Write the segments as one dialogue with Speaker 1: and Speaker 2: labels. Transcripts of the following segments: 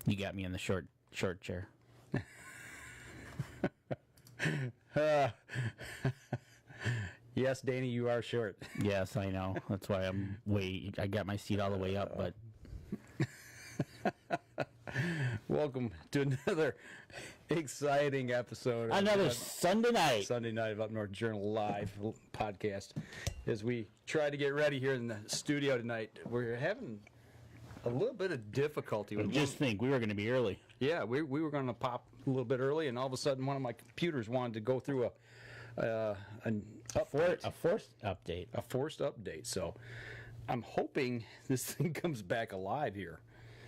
Speaker 1: You got me in the short chair.
Speaker 2: Yes, Danny, you are short.
Speaker 1: Yes, I know. That's why I got my seat all the way up, but...
Speaker 2: Welcome to another exciting episode.
Speaker 1: Another Sunday night
Speaker 2: of Up North Journal Live podcast. As we try to get ready here in the studio tonight, we're having a little bit of difficulty.
Speaker 1: Think we were going to be early.
Speaker 2: Yeah, we were going to pop a little bit early, and all of a sudden one of my computers wanted to go through a forced update. So I'm hoping this thing comes back alive here.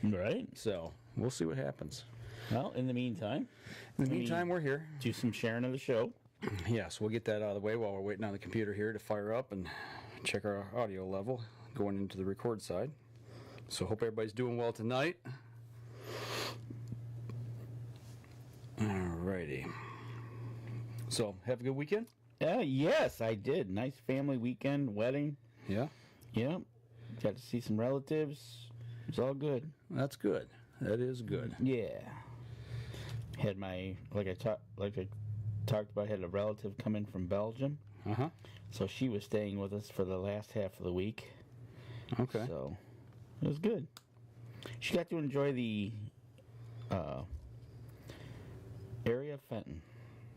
Speaker 1: Right.
Speaker 2: So we'll see what happens.
Speaker 1: Well, in the meantime,
Speaker 2: we're here.
Speaker 1: Do some sharing of the show.
Speaker 2: Yes, we'll get that out of the way while we're waiting on the computer here to fire up and check our audio level going into the record side. So hope everybody's doing well tonight. Alrighty. So, have a good weekend?
Speaker 1: Yes, I did. Nice family weekend, wedding.
Speaker 2: Yeah?
Speaker 1: Yeah. Got to see some relatives. It's all good.
Speaker 2: That's good. That is good.
Speaker 1: Yeah. Had my, like I talked about, had a relative come in from Belgium.
Speaker 2: Uh-huh.
Speaker 1: So she was staying with us for the last half of the week.
Speaker 2: Okay.
Speaker 1: So it was good. She got to enjoy the area of Fenton.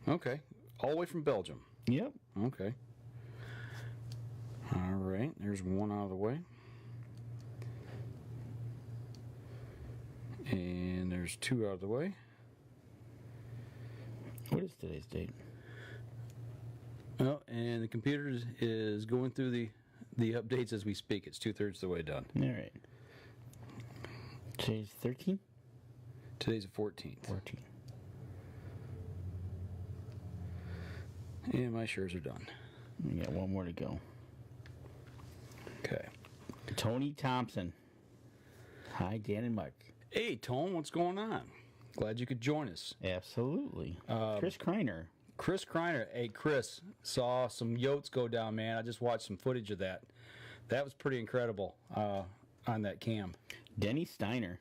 Speaker 2: Okay. All the way from Belgium.
Speaker 1: Yep.
Speaker 2: Okay. All right. There's one out of the way. And there's two out of the way.
Speaker 1: What is today's date?
Speaker 2: Oh, and the computer is going through the updates as we speak. It's 2/3 of the way done.
Speaker 1: All right. Today's 13th?
Speaker 2: Today's the 14th.
Speaker 1: 14.
Speaker 2: And my shares are done.
Speaker 1: We got one more to go.
Speaker 2: Okay.
Speaker 1: Tony Thompson. Hi, Dan and Mike.
Speaker 2: Hey, Tone, what's going on? Glad you could join us.
Speaker 1: Absolutely. Chris Kreiner.
Speaker 2: Chris Kreiner. Hey, Chris, saw some yotes go down, man. I just watched some footage of that. That was pretty incredible on that cam.
Speaker 1: Denny Steiner.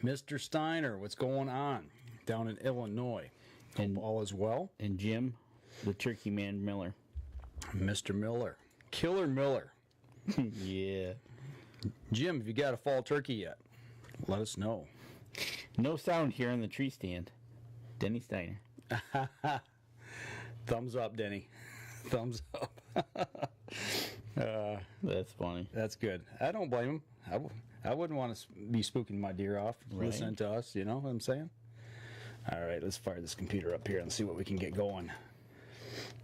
Speaker 2: Mr. Steiner, what's going on down in Illinois? And all is well.
Speaker 1: And Jim, the Turkey Man Miller.
Speaker 2: Mr. Miller. Killer Miller.
Speaker 1: Yeah.
Speaker 2: Jim, have you got a fall turkey yet? Let us know.
Speaker 1: No sound here in the tree stand. Denny Steiner.
Speaker 2: Thumbs up, Denny. Thumbs up.
Speaker 1: That's funny.
Speaker 2: That's good. I don't blame him. I wouldn't want to be spooking my deer off listening to us, you know what I'm saying? All right, let's fire this computer up here and see what we can get going.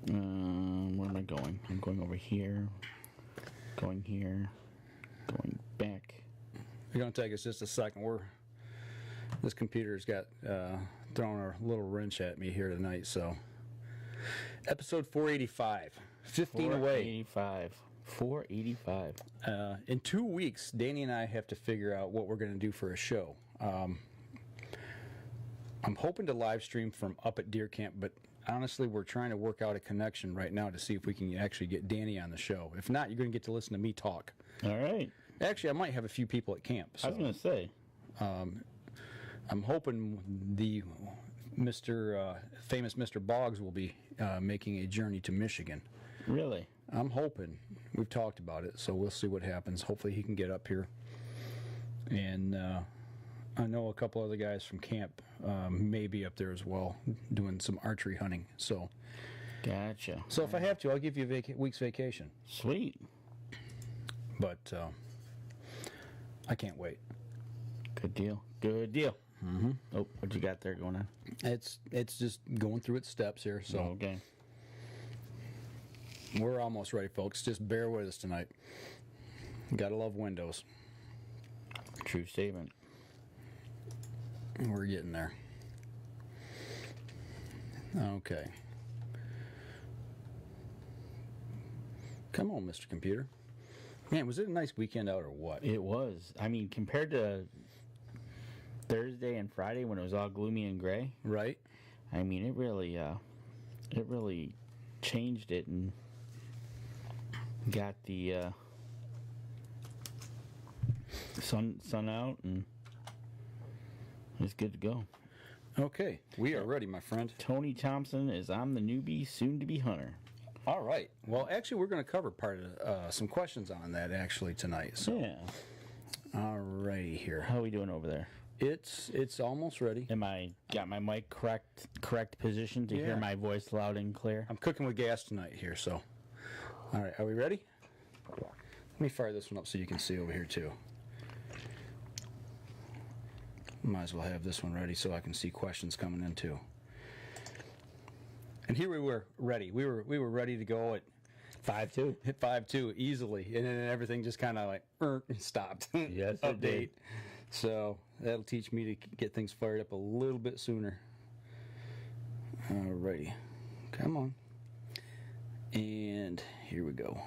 Speaker 1: Where am I going? I'm going over here. Going here. Going back.
Speaker 2: It's going to take us just a second. This computer's got thrown a little wrench at me here tonight. So, episode 485, 15 away.
Speaker 1: 485.
Speaker 2: In 2 weeks, Danny and I have to figure out what we're going to do for a show. I'm hoping to live stream from up at deer camp, but honestly, we're trying to work out a connection right now to see if we can actually get Danny on the show. If not, you're going to get to listen to me talk.
Speaker 1: All right.
Speaker 2: Actually, I might have a few people at camp. So,
Speaker 1: I was going to say.
Speaker 2: I'm hoping the famous Mr. Boggs will be making a journey to Michigan.
Speaker 1: Really?
Speaker 2: I'm hoping. We've talked about it, so we'll see what happens. Hopefully he can get up here. And I know a couple other guys from camp may be up there as well, doing some archery hunting. So,
Speaker 1: gotcha.
Speaker 2: So if I have to, I'll give you a week's vacation.
Speaker 1: Sweet.
Speaker 2: But I can't wait.
Speaker 1: Good deal. Good deal.
Speaker 2: Mm-hmm.
Speaker 1: Oh, what you got there going on?
Speaker 2: It's just going through its steps here. So
Speaker 1: okay.
Speaker 2: We're almost ready, folks. Just bear with us tonight. Gotta love Windows.
Speaker 1: True statement.
Speaker 2: We're getting there. Okay. Come on, Mr. Computer. Man, was it a nice weekend out or what?
Speaker 1: It was. I mean, compared to Thursday and Friday when it was all gloomy and gray.
Speaker 2: Right.
Speaker 1: I mean, it really changed it and got the sun out and It's good to go.
Speaker 2: Okay, we are ready, my friend.
Speaker 1: Tony Thompson is I'm the newbie, soon-to-be hunter.
Speaker 2: All right. Well, actually, we're going to cover part of some questions on that actually tonight. So,
Speaker 1: Yeah.
Speaker 2: all righty here.
Speaker 1: How are we doing over there?
Speaker 2: It's almost ready.
Speaker 1: Am I got my mic correct position to hear my voice loud and clear?
Speaker 2: I'm cooking with gas tonight here, so. All right, are we ready? Let me fire this one up so you can see over here too. Might as well have this one ready so I can see questions coming in too. And here we were ready. We were ready to go at
Speaker 1: 5-2.
Speaker 2: hit 5-2 easily, and then everything just kind of like stopped.
Speaker 1: Yes, it
Speaker 2: Update.
Speaker 1: did.
Speaker 2: So that'll teach me to get things fired up a little bit sooner. Alrighty, come on. And here we go.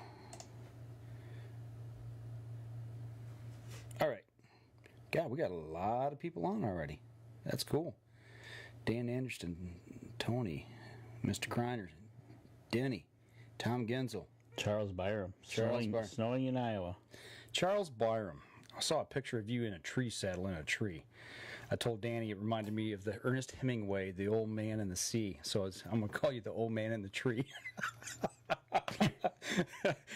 Speaker 2: All right. God, we got a lot of people on already. That's cool. Dan Anderson, Tony, Mr. Kreiner, Denny, Tom Genzel,
Speaker 1: Charles Byram. Snowing in Iowa.
Speaker 2: Charles Byram. I saw a picture of you in a tree saddle in a tree. I told Danny it reminded me of the Ernest Hemingway, The Old Man in the Sea. So I'm going to call you the Old Man in the Tree.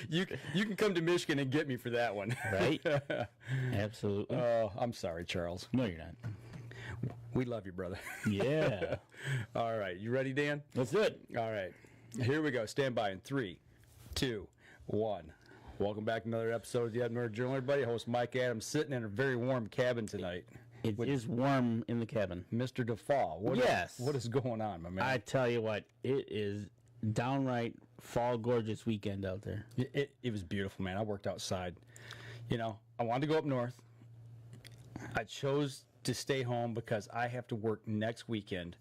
Speaker 2: You can come to Michigan and get me for that one.
Speaker 1: Right? Absolutely.
Speaker 2: Oh, I'm sorry, Charles.
Speaker 1: No, you're not.
Speaker 2: We love you, brother.
Speaker 1: Yeah.
Speaker 2: All right. You ready, Dan?
Speaker 1: Let's do it.
Speaker 2: All right. Here we go. Stand by in 3, 2, 1. Welcome back to another episode of the Edinburgh Journal, everybody. Host Mike Adams sitting in a very warm cabin tonight.
Speaker 1: It is warm in the cabin.
Speaker 2: Mr. DeFall. What is going on, my man?
Speaker 1: I tell you what, it is downright fall gorgeous weekend out there.
Speaker 2: It was beautiful, man. I worked outside. You know, I wanted to go up north. I chose to stay home because I have to work next weekend.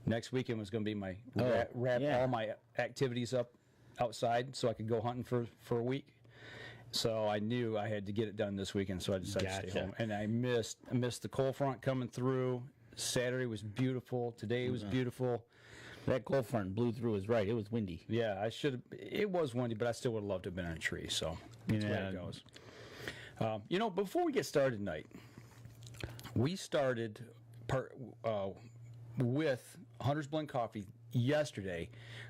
Speaker 2: Next weekend was going to be my wrap all my activities up outside so I could go hunting for a week. So I knew I had to get it done this weekend, so I decided to stay home. And I missed the cold front coming through. Saturday was beautiful. Today was beautiful.
Speaker 1: That cold front blew through was right. It was windy.
Speaker 2: Yeah, I should have. It was windy, but I still would have loved to have been in a tree. So that's the way it goes. You know, before we get started tonight, we started with Hunter's Blend Coffee yesterday.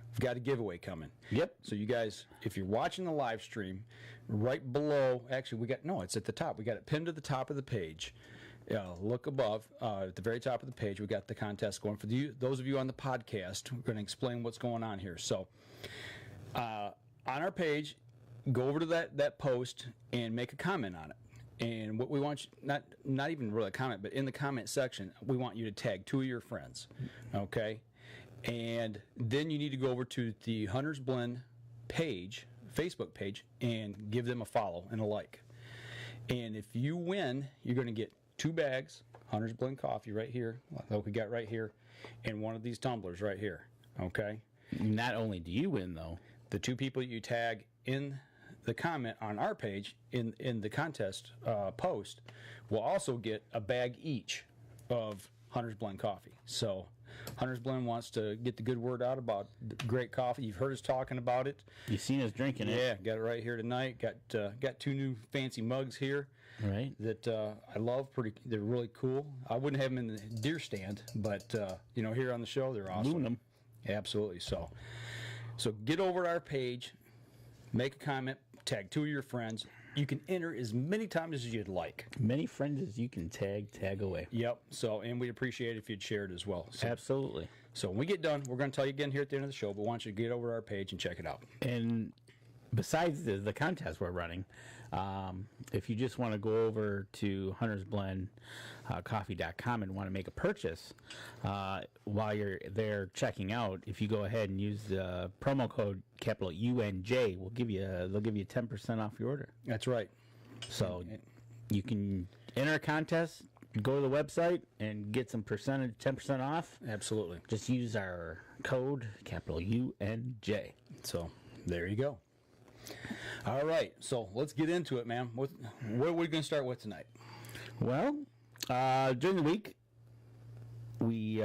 Speaker 2: We've got a giveaway coming.
Speaker 1: Yep.
Speaker 2: So you guys, if you're watching the live stream, right below, actually it's at the top. We got it pinned to the top of the page. Look above, at the very top of the page, we got the contest going. For those of you on the podcast, we're going to explain what's going on here. So on our page, go over to that post and make a comment on it. And what we want you, not even really a comment, but in the comment section, we want you to tag 2 of your friends, okay? And then you need to go over to the Hunter's Blend page, Facebook page, and give them a follow and a like. And if you win, you're going to get 2 bags, Hunter's Blend coffee right here, like we got right here, and one of these tumblers right here, okay?
Speaker 1: Not only do you win, though.
Speaker 2: The 2 people you tag in the comment on our page in the contest post will also get a bag each of Hunter's Blend coffee. So Hunter's Blend wants to get the good word out about great coffee. You've heard us talking about it.
Speaker 1: You've seen us drinking it.
Speaker 2: Yeah, got it right here tonight. Got 2 new fancy mugs here.
Speaker 1: Right.
Speaker 2: That I love. They're really cool. I wouldn't have them in the deer stand, but here on the show they're awesome.
Speaker 1: Aluminum.
Speaker 2: Absolutely. So get over to our page, make a comment, tag 2 of your friends. You can enter as many times as you'd like.
Speaker 1: Many friends as you can tag away.
Speaker 2: Yep. So, and we'd appreciate it if you'd share it as well. So,
Speaker 1: absolutely.
Speaker 2: So when we get done, we're going to tell you again here at the end of the show, but why don't you get over to our page and check it out.
Speaker 1: And besides the contest we're running, if you just want to go over to huntersblendcoffee.com and want to make a purchase while you're there checking out, if you go ahead and use the promo code capital UNJ, they'll give you 10% off your order.
Speaker 2: That's right.
Speaker 1: So you can enter a contest, go to the website, and get some 10% off.
Speaker 2: Absolutely.
Speaker 1: Just use our code capital UNJ.
Speaker 2: So there you go. All right, so let's get into it, man. What are we going to start with tonight?
Speaker 1: Well, during the week, we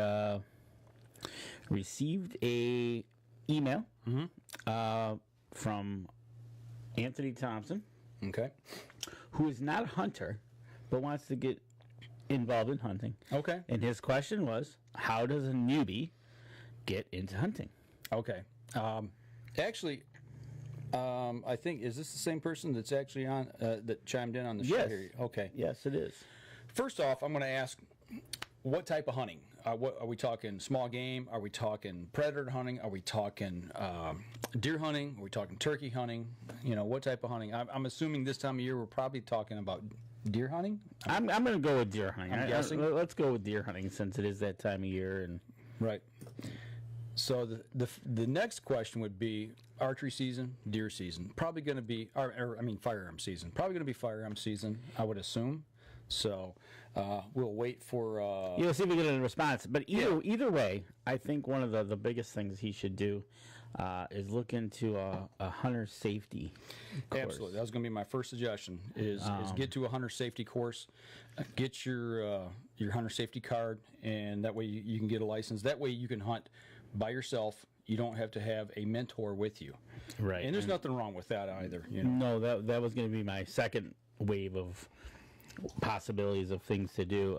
Speaker 1: received a email from Anthony Thompson,
Speaker 2: okay,
Speaker 1: who is not a hunter, but wants to get involved in hunting.
Speaker 2: Okay.
Speaker 1: And his question was, how does a newbie get into hunting?
Speaker 2: Okay. Actually, I think, is this the same person that's actually on, that chimed in on the show
Speaker 1: Yes.
Speaker 2: here? Okay.
Speaker 1: Yes, it is.
Speaker 2: First off, I'm going to ask, what type of hunting? What are we talking? Small game? Are we talking predator hunting? Are we talking deer hunting? Are we talking turkey hunting? You know, what type of hunting? I'm assuming this time of year we're probably talking about deer hunting.
Speaker 1: I'm going to go with deer hunting.
Speaker 2: I'm guessing.
Speaker 1: Let's go with deer hunting since it is that time of year. And
Speaker 2: Right. So the next question would be archery season, deer season. Probably going to be, firearm season. Probably going to be firearm season, I would assume. So we'll wait for.
Speaker 1: You'll see if we get a response. But either way, I think one of the biggest things he should do is look into a hunter safety course.
Speaker 2: Absolutely, that was going to be my first suggestion. Is get to a hunter safety course, get your hunter safety card, and that way you can get a license. That way you can hunt by yourself. You don't have to have a mentor with you.
Speaker 1: Right.
Speaker 2: And there's nothing wrong with that either. You know.
Speaker 1: No, that was going to be my second wave of possibilities of things to do.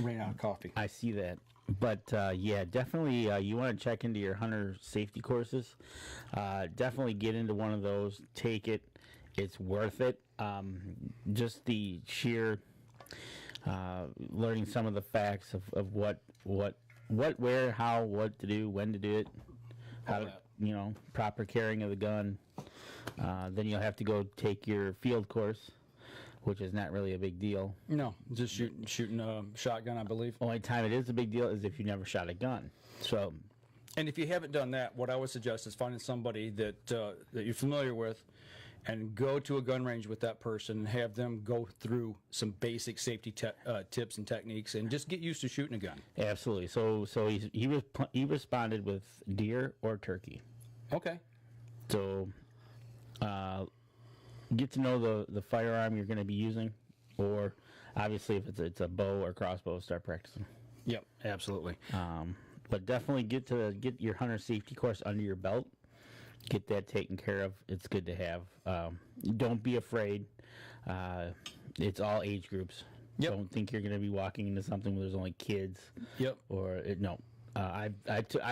Speaker 2: Ran out of coffee.
Speaker 1: I see that. But yeah, definitely you want to check into your hunter safety courses. Definitely get into one of those. Take it. It's worth it. Just the sheer learning some of the facts of what, where, how, what to do, when to do it, how to, proper carrying of the gun. Then you'll have to go take your field course, which is not really a big deal.
Speaker 2: No, just shooting a shotgun, I believe.
Speaker 1: Only time it is a big deal is if you never shot a gun. So,
Speaker 2: and if you haven't done that, what I would suggest is finding somebody that that you're familiar with, and go to a gun range with that person and have them go through some basic safety tips and techniques, and just get used to shooting a gun.
Speaker 1: Absolutely. So he responded with deer or turkey.
Speaker 2: Okay.
Speaker 1: So, get to know the firearm you're going to be using, or obviously if it's a bow or crossbow, start practicing.
Speaker 2: Yep, absolutely.
Speaker 1: But definitely get your hunter safety course under your belt. Get that taken care of. It's good to have. Don't be afraid. It's all age groups.
Speaker 2: Yep.
Speaker 1: Don't think you're going to be walking into something where there's only kids.
Speaker 2: Yep.
Speaker 1: No. I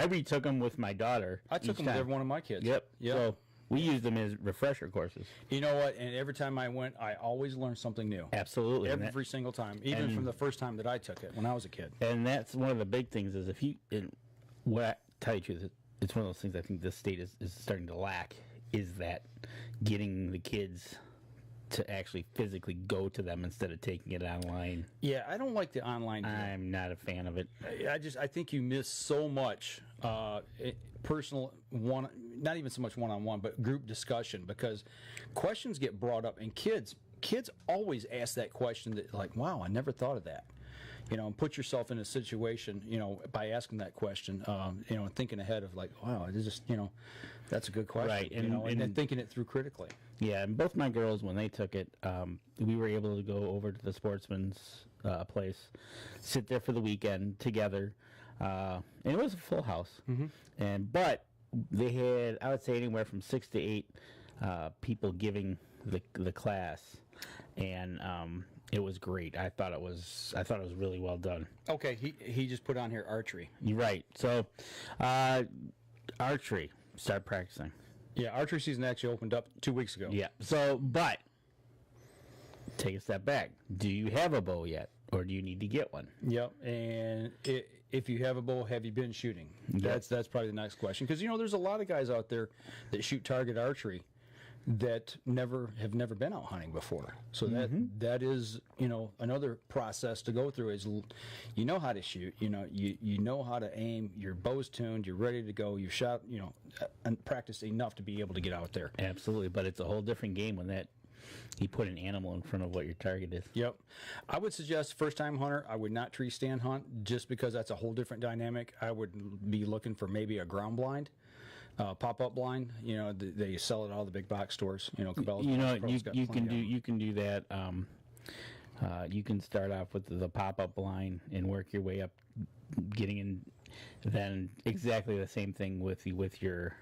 Speaker 1: retook them with my daughter.
Speaker 2: I took them with every one of my kids.
Speaker 1: Yep. So we used them as refresher courses.
Speaker 2: You know what? And every time I went, I always learned something new.
Speaker 1: Absolutely.
Speaker 2: Every single time, even from the first time that I took it when I was a kid.
Speaker 1: And that's one of the big things is what I tell you the truth, it's one of those things I think this state is starting to lack, is that getting the kids to actually physically go to them instead of taking it online.
Speaker 2: Yeah, I don't like the online deal.
Speaker 1: I'm not a fan of it.
Speaker 2: I think you miss so much personal not even so much one-on-one, but group discussion, because questions get brought up, and kids always ask that question that, like, wow, I never thought of that. And put yourself in a situation, by asking that question, and thinking ahead of, like, wow, it's just, that's a good question,
Speaker 1: right?
Speaker 2: And then thinking it through critically.
Speaker 1: Yeah, and both my girls, when they took it, we were able to go over to the Sportsman's place, sit there for the weekend together, and it was a full house. Mm-hmm. But they had, I would say, anywhere from 6 to 8 people giving the class, and it was great. I thought it was really well done.
Speaker 2: Okay, he just put on here archery.
Speaker 1: You're right. So, archery, start practicing.
Speaker 2: Yeah, archery season actually opened up 2 weeks ago.
Speaker 1: Yeah. So, but take a step back. Do you have a bow yet, or do you need to get one?
Speaker 2: Yep. And if you have a bow, have you been shooting?
Speaker 1: Yep.
Speaker 2: That's probably the next question, because there's a lot of guys out there that shoot target archery that have never been out hunting before. So that is another process to go through. Is you know how to shoot, you know how to aim, your bow's tuned, you're ready to go, you've shot, and practiced enough to be able to get out there.
Speaker 1: Absolutely, but it's a whole different game when you put an animal in front of what your target is.
Speaker 2: Yep. I would suggest first-time hunter, I would not tree stand hunt, just because that's a whole different dynamic. I would be looking for maybe a ground blind. Pop-up blind, they sell it at all the big box stores. Cabela's,
Speaker 1: you can do that. You can start off with the pop-up blind and work your way up, getting in. Then exactly the same thing with your.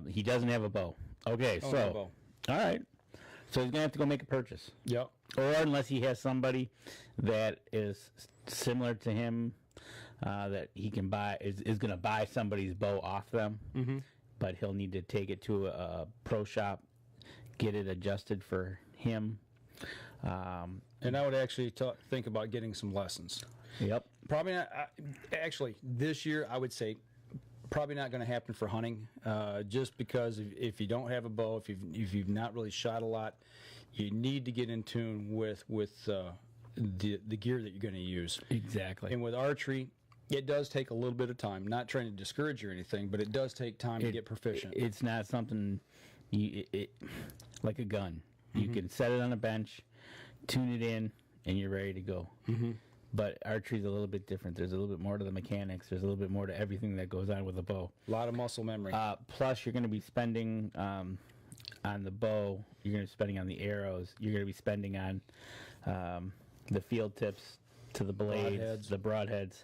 Speaker 1: He doesn't have a bow. Okay,
Speaker 2: no bow.
Speaker 1: All right. So he's going to have to go make a purchase.
Speaker 2: Yep.
Speaker 1: Or unless he has somebody that is similar to him that he can buy, is going to buy somebody's bow off them. Mm-hmm. But he'll need to take it to a pro shop, get it adjusted for him.
Speaker 2: And I would actually think about getting some lessons.
Speaker 1: Yep.
Speaker 2: Probably not. Actually, this year I would say probably not going to happen for hunting, just because if you don't have a bow, if you've not really shot a lot, you need to get in tune with the gear that you're going to use.
Speaker 1: Exactly.
Speaker 2: And with archery, it does take a little bit of time. Not trying to discourage you or anything, but it does take time to get proficient.
Speaker 1: It's not something like a gun. You can set it on a bench, tune it in, and you're ready to go. Mm-hmm. But archery's a little bit different. There's a little bit more to the mechanics. There's a little bit more to everything that goes on with a bow.
Speaker 2: A lot of muscle memory.
Speaker 1: Plus, you're going to be spending on the bow. You're going to be spending on the arrows. You're going to be spending on the field tips to the blades, the broadheads.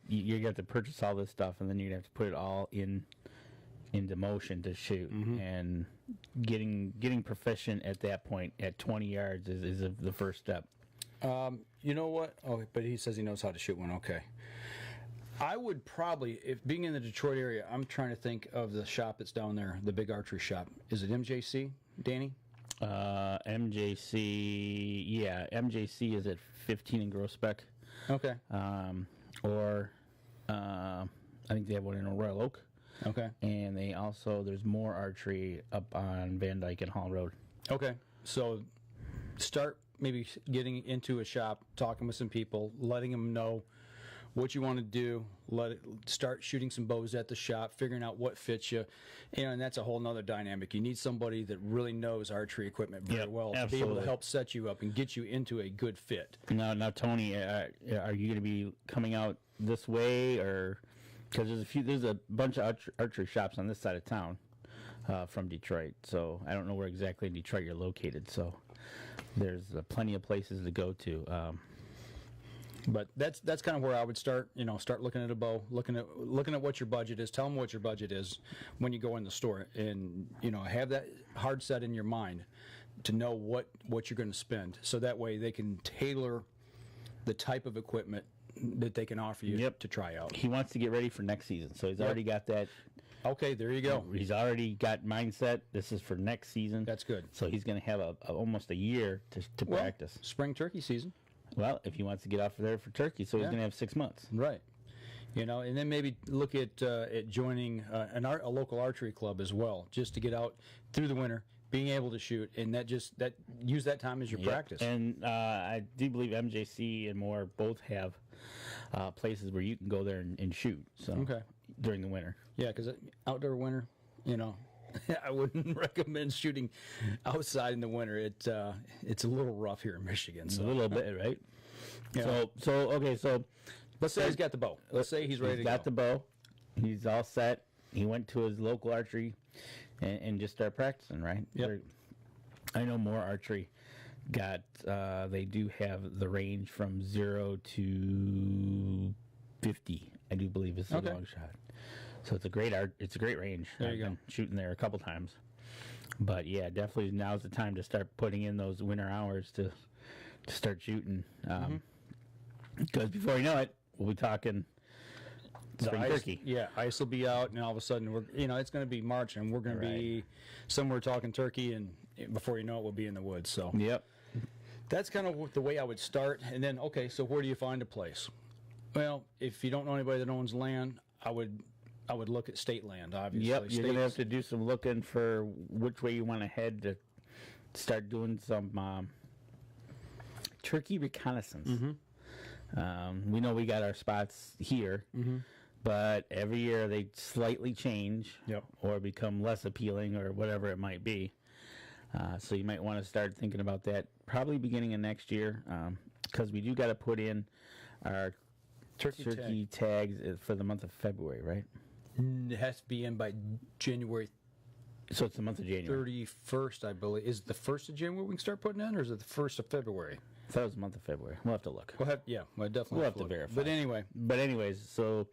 Speaker 1: You're going to have to purchase all this stuff, and then you're going to have to put it all into motion to shoot. Mm-hmm. And getting proficient at that point at 20 yards is the first step.
Speaker 2: You know what? Oh, but he says he knows how to shoot one. Okay. I would probably, if being in the Detroit area, I'm trying to think of the shop that's down there, the big archery shop. Is it MJC, Danny?
Speaker 1: MJC, yeah. MJC is at 15 in Groesbeck.
Speaker 2: Okay.
Speaker 1: Or I think they have one in Royal Oak.
Speaker 2: Okay.
Speaker 1: And there's more archery up on Van Dyke and Hall Road.
Speaker 2: Okay. So start maybe getting into a shop, talking with some people, letting them know what you want to do. Start shooting some bows at the shop, figuring out what fits you. And that's a whole nother dynamic. You need somebody that really knows archery equipment very well to be able to help set you up and get you into a good fit.
Speaker 1: Now, Tony, are you going to be coming out this way, or because there's a bunch of archery shops on this side of town from Detroit, so I don't know where exactly in Detroit you're located. So there's plenty of places to go to.
Speaker 2: But that's kind of where I would start. Start looking at a bow, looking at what your budget is. Tell them what your budget is when you go in the store, and have that hard set in your mind to know what you're going to spend. So that way they can tailor the type of equipment that they can offer you to try out.
Speaker 1: He wants to get ready for next season, so he's already got that.
Speaker 2: Okay, there you go.
Speaker 1: He's already got mindset. This is for next season.
Speaker 2: That's good.
Speaker 1: So he's going to have almost a year to practice.
Speaker 2: Spring turkey season.
Speaker 1: Well, if he wants to get off there for turkey, so he's going to have 6 months.
Speaker 2: Right. And then maybe look at joining a local archery club as well, just to get out through the winter, being able to shoot, and use that time as your practice.
Speaker 1: And I do believe MJC and more both have places where you can go there and shoot. So during the winter.
Speaker 2: Yeah, because outdoor winter, I wouldn't recommend shooting outside in the winter. It's a little rough here in Michigan. So.
Speaker 1: A little bit, right?
Speaker 2: Yeah.
Speaker 1: So
Speaker 2: let's say he's got the bow. Let's say he's ready to go.
Speaker 1: He's got the bow. He's all set. He went to his local archery and just started practicing, right?
Speaker 2: Yep.
Speaker 1: I know more archery they do have the range from 0 to 50, I do believe is the long shot. So it's a great range.
Speaker 2: There you go.
Speaker 1: Been shooting there a couple times. But yeah, definitely now's the time to start putting in those winter hours to start shooting. Because before you know it, we'll be talking spring turkey.
Speaker 2: Yeah, ice will be out, and all of a sudden it's going to be March, and we're going to be somewhere talking turkey, and before you know it, we'll be in the woods. So
Speaker 1: yep,
Speaker 2: that's kind of the way I would start. And then so where do you find a place? Well, if you don't know anybody that owns land, I would look at state land, obviously.
Speaker 1: Yep, you're going to have to do some looking for which way you want to head to start doing some turkey reconnaissance. Mm-hmm. We know we got our spots here, but every year they slightly change or become less appealing or whatever it might be. So you might want to start thinking about that probably beginning of next year, because we do got to put in our turkey tags for the month of February, right?
Speaker 2: It has to be in by January.
Speaker 1: So it's the month of January.
Speaker 2: 31st, I believe. Is it the 1st of January we can start putting in, or is it the 1st of February?
Speaker 1: I thought it was the month of February. We'll have to look.
Speaker 2: We'll definitely
Speaker 1: have to verify.
Speaker 2: But anyway.
Speaker 1: Anyways, so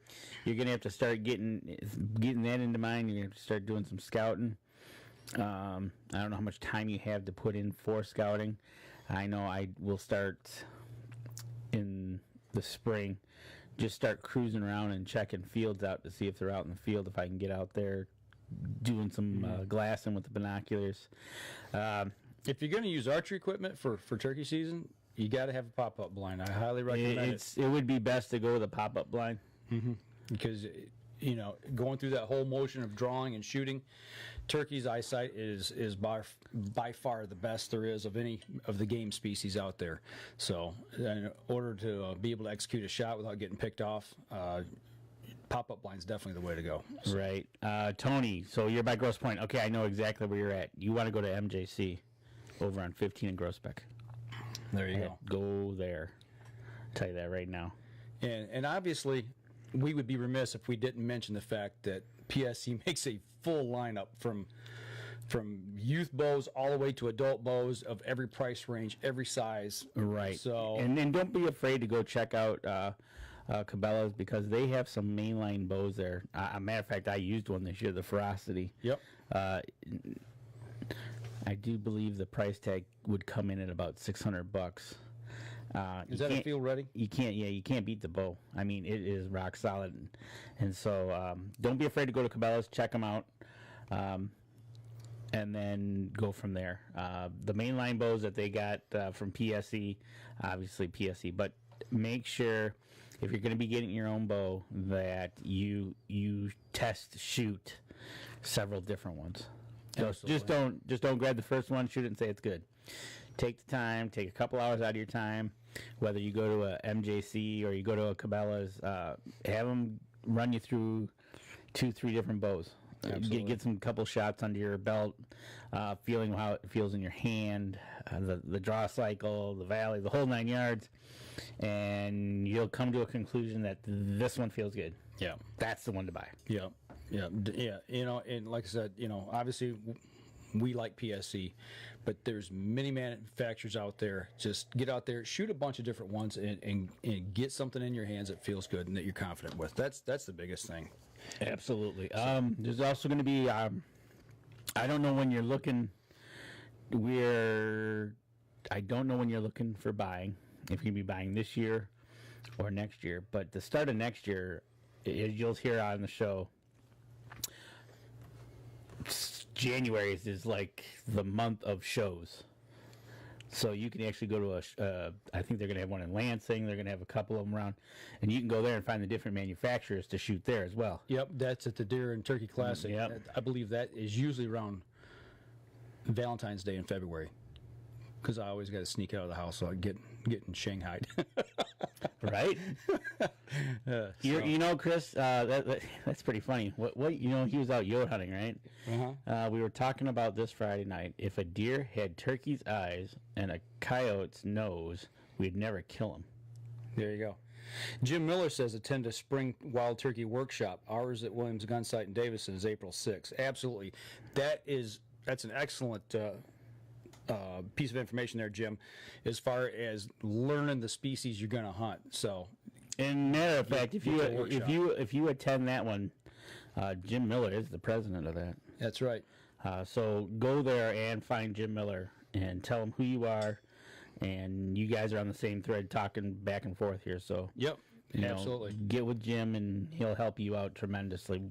Speaker 1: you're going to have to start getting that into mind. You're going to have to start doing some scouting. I don't know how much time you have to put in for scouting. I know I will start in the spring, just start cruising around and checking fields out to see if they're out in the field, if I can get out there doing some glassing with the binoculars.
Speaker 2: If you're going to use archery equipment for turkey season, you got to have a pop-up blind. I highly recommend it.
Speaker 1: It would be best to go with a pop-up blind.
Speaker 2: Because, you know, going through that whole motion of drawing and shooting, turkey's eyesight is by far the best there is of any of the game species out there. So in order to be able to execute a shot without getting picked off, pop-up blind's definitely the way to go. So.
Speaker 1: Right. Tony, so you're by Grosse Pointe. Okay, I know exactly where you're at. You want to go to MJC over on 15 in Groesbeck.
Speaker 2: There you go.
Speaker 1: Go there. I'll tell you that right now.
Speaker 2: And obviously, we would be remiss if we didn't mention the fact that PSC makes a full lineup from youth bows all the way to adult bows of every price range, every size.
Speaker 1: Right.
Speaker 2: So
Speaker 1: and don't be afraid to go check out Cabela's, because they have some mainline bows there. A matter of fact, I used one this year, the Ferocity.
Speaker 2: Yep.
Speaker 1: I do believe the price tag would come in at about $600.
Speaker 2: Is that a field ready?
Speaker 1: You can't beat the bow. I mean, it is rock solid, and so don't be afraid to go to Cabela's, check them out, and then go from there. The mainline bows that they got from PSE, obviously PSE, but make sure if you're going to be getting your own bow that you shoot several different ones. Just don't grab the first one, shoot it, and say it's good. Take the time, take a couple hours out of your time, whether you go to a MJC or you go to a Cabela's, have them run you through 2-3 different bows. Get some couple shots under your belt, feeling how it feels in your hand, the draw cycle, the valley, the whole 9 yards, and you'll come to a conclusion that this one feels good.
Speaker 2: Yeah.
Speaker 1: That's the one to buy.
Speaker 2: Yeah. Yeah. You know, and like I said, you know, obviously we like PSC, but there's many manufacturers out there. Just get out there, shoot a bunch of different ones, and get something in your hands that feels good and that you're confident with. That's the biggest thing.
Speaker 1: Absolutely. There's also going to be, I don't know when you're looking, I don't know when you're looking for buying, if you're going to be buying this year or next year, but the start of next year, you'll hear on the show, January is like the month of shows. So you can actually go to I think they're going to have one in Lansing. They're going to have a couple of them around. And you can go there and find the different manufacturers to shoot there as well.
Speaker 2: Yep, that's at the Deer and Turkey Classic.
Speaker 1: Yep.
Speaker 2: I believe that is usually around Valentine's Day in February. Because I always got to sneak out of the house so I get in Shanghai.
Speaker 1: Right? You know, Chris, that's pretty funny. What you know, he was out youth hunting, right?
Speaker 2: Uh-huh.
Speaker 1: We were talking about this Friday night. If a deer had turkey's eyes and a coyote's nose, we'd never kill him.
Speaker 2: There you go. Jim Miller says attend a spring wild turkey workshop. Ours at Williams Gun Site in Davison is April 6th. Absolutely. That's an excellent piece of information there, Jim, as far as learning the species you're going to hunt. So,
Speaker 1: and matter of fact, if you attend that one, Jim Miller is the president of that.
Speaker 2: That's right.
Speaker 1: So go there and find Jim Miller and tell him who you are, and you guys are on the same thread, talking back and forth here. So
Speaker 2: yep, absolutely.
Speaker 1: Get with Jim, and he'll help you out tremendously.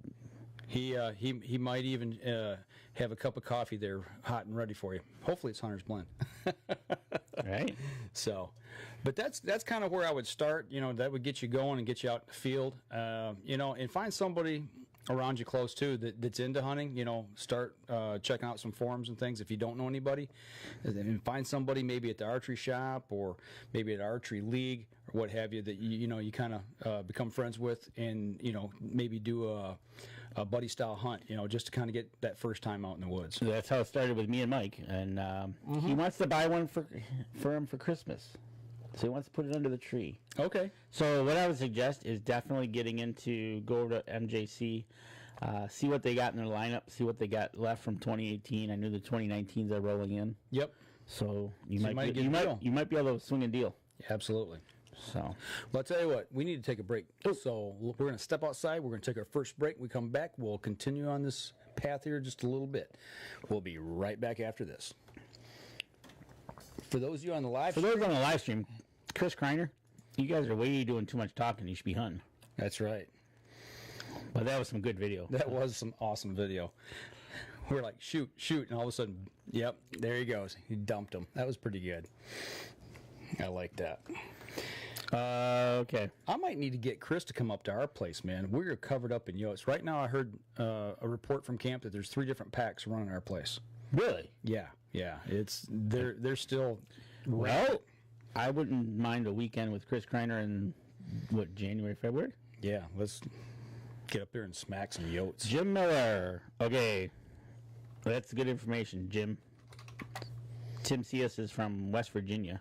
Speaker 2: He might even have a cup of coffee there, hot and ready for you. Hopefully, it's Hunter's Blend.
Speaker 1: Right.
Speaker 2: So, but that's kind of where I would start. You know, that would get you going and get you out in the field. You know, and find somebody around you close too that's into hunting. You know, start checking out some forums and things if you don't know anybody, and find somebody maybe at the archery shop or maybe at archery league or what have you that you kind of become friends with, and maybe do a buddy style hunt, just to kind of get that first time out in the woods.
Speaker 1: So that's how it started with me and Mike, and he wants to buy one for him for Christmas. So he wants to put it under the tree.
Speaker 2: Okay.
Speaker 1: So what I would suggest is definitely go over to MJC, see what they got in their lineup, see what they got left from 2018. I knew the 2019s are rolling in.
Speaker 2: Yep.
Speaker 1: So you might be able to swing a deal.
Speaker 2: Absolutely.
Speaker 1: So,
Speaker 2: well, I'll tell you what, we need to take a break. So we're going to step outside. We're going to take our first break. When we come back, we'll continue on this path here just a little bit. We'll be right back after this. For those of you on the live
Speaker 1: For those on the live stream, Chris Kreiner, you guys are way doing too much talking. You should be hunting.
Speaker 2: That's right.
Speaker 1: But that was some good video.
Speaker 2: That was some awesome video. We're like, shoot, and all of a sudden, yep, there he goes. He dumped him. That was pretty good. I like that.
Speaker 1: Okay.
Speaker 2: I might need to get Chris to come up to our place, man. We're covered up in yotes. Right now, I heard a report from camp that there's 3 different packs running our place.
Speaker 1: Really?
Speaker 2: Yeah. It's they're still.
Speaker 1: Well, I wouldn't mind a weekend with Chris Kreiner in January, February.
Speaker 2: Yeah, let's get up there and smack some yotes.
Speaker 1: Jim Miller. Okay, that's good information, Jim. Tim Cias is from West Virginia.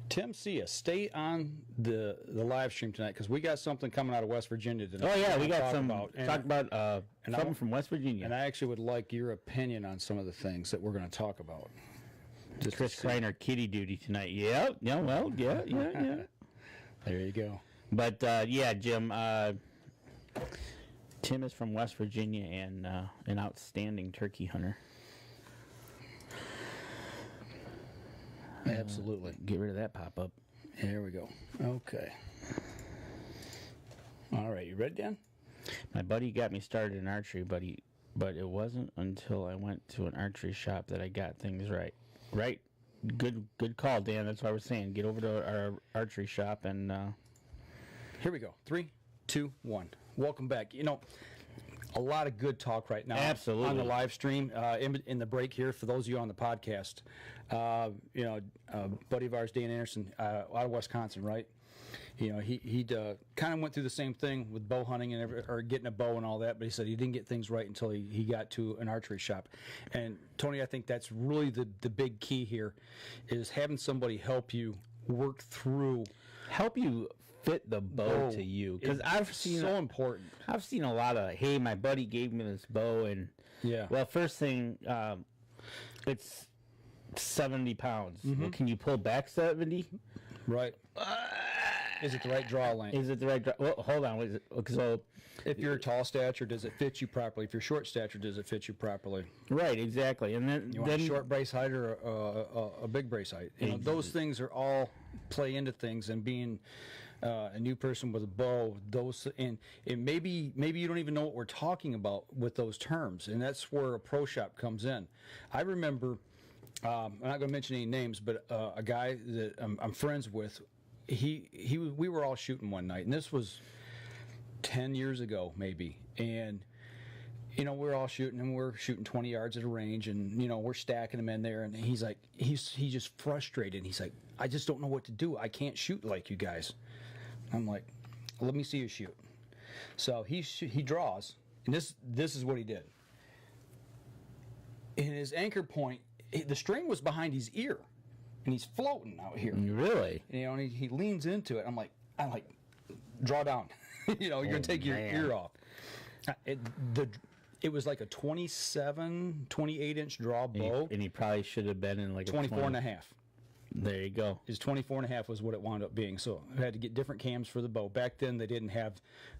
Speaker 2: Tim Cias, stay on the live stream tonight because we got something coming out of West Virginia tonight.
Speaker 1: Oh yeah, we got some
Speaker 2: talk
Speaker 1: about something from West Virginia.
Speaker 2: And I actually would like your opinion on some of the things that we're going to talk about.
Speaker 1: Just Chris Kreiner kitty duty tonight. Yeah. There
Speaker 2: you go.
Speaker 1: But yeah, Jim. Tim is from West Virginia and an outstanding turkey hunter.
Speaker 2: Absolutely.
Speaker 1: Get rid of that pop-up.
Speaker 2: Here we go. Okay. All right, you ready, Dan?
Speaker 1: My buddy got me started in archery, but it wasn't until I went to an archery shop that I got things right. Right. Good call, Dan. That's why we're saying get over to our archery shop and
Speaker 2: here we go. 3, 2, 1. Welcome back. You know, a lot of good talk right now.
Speaker 1: Absolutely.
Speaker 2: On the live stream, in the break here, for those of you on the podcast. Buddy of ours, Dan Anderson, out of Wisconsin, right? You know, he kind of went through the same thing with bow hunting or getting a bow and all that, but he said he didn't get things right until he got to an archery shop. And Tony, I think that's really the big key here, is having somebody help you work through,
Speaker 1: help you fit the bow to you, because I've seen
Speaker 2: so important.
Speaker 1: I've seen a lot of, hey, my buddy gave me this bow, and well, first thing, it's 70 pounds.
Speaker 2: Mm-hmm.
Speaker 1: Well, can you pull back 70?
Speaker 2: Right. Is it the right draw length?
Speaker 1: Is it the right draw? Well, hold on. So,
Speaker 2: if you're a tall stature, does it fit you properly? If you're short stature, does it fit you properly?
Speaker 1: Right, exactly. And then
Speaker 2: you want a short brace height or a big brace height. You know, those things are all play into things, and being a new person with a bow, and maybe you don't even know what we're talking about with those terms, and that's where a pro shop comes in. I remember, I'm not going to mention any names, but a guy that I'm friends with, we were all shooting one night, and this was 10 years ago maybe, and you know, we're all shooting, and we're shooting 20 yards at a range, and you know, we're stacking them in there, and he's like, he's just frustrated. He's like, I just don't know what to do. I can't shoot like you guys. I'm like, let me see you shoot. So he draws, and this is what he did. In his anchor point, the string was behind his ear, and he's floating out here.
Speaker 1: Really?
Speaker 2: You know, and he leans into it. I'm like, draw down. You know, you're gonna take your ear off. It was like a 27, 28-inch draw bow.
Speaker 1: And he probably should have been in like
Speaker 2: 24 and a half.
Speaker 1: There you go.
Speaker 2: His 24 and a half was what it wound up being. So I had to get different cams for the bow. Back then, they didn't have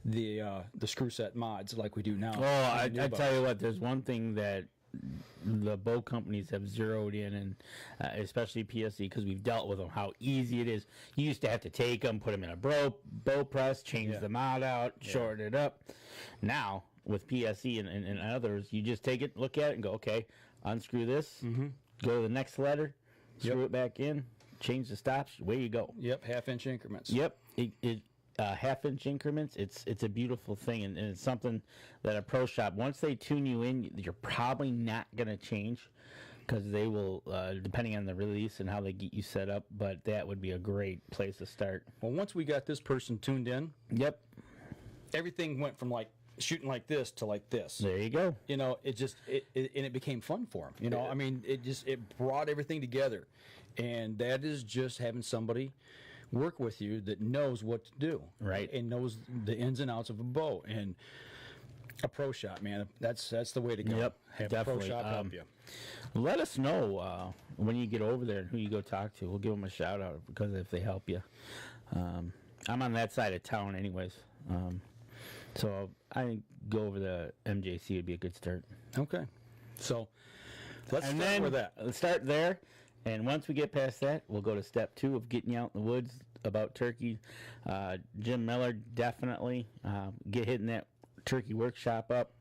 Speaker 2: the screw set mods like we do now.
Speaker 1: Oh, I tell you what, there's one thing that the bow companies have zeroed in, and especially PSE, because we've dealt with them, how easy it is. You used to have to take them, put them in a bow press, change the mod out, shorten it up. Now, with PSE and others, you just take it, look at it, and go, okay, unscrew this, go to the next letter, screw it back in, change the stops, away you go.
Speaker 2: Yep, half-inch increments.
Speaker 1: Yep, half-inch increments. It's a beautiful thing, and it's something that a pro shop, once they tune you in, you're probably not going to change, because they will, depending on the release and how they get you set up, but that would be a great place to start.
Speaker 2: Well, once we got this person tuned in, everything went from like shooting like this to like this.
Speaker 1: There you go.
Speaker 2: You know, it became fun for him. You know, I mean, it brought everything together, and that is just having somebody work with you that knows what to do,
Speaker 1: right,
Speaker 2: and knows the ins and outs of a bow. And a pro shop, man, that's the way to go.
Speaker 1: Yep,
Speaker 2: have
Speaker 1: definitely.
Speaker 2: a pro shop help you.
Speaker 1: Let us know when you get over there and who you go talk to. We'll give them a shout out, because if they help you, I'm on that side of town anyways. So I think go over the MJC would be a good start.
Speaker 2: Okay. So let's
Speaker 1: And
Speaker 2: start
Speaker 1: then
Speaker 2: with that.
Speaker 1: Let's start there, and once we get past that, we'll go to step 2 of getting you out in the woods about turkey. Jim Miller, definitely get hitting that turkey workshop up.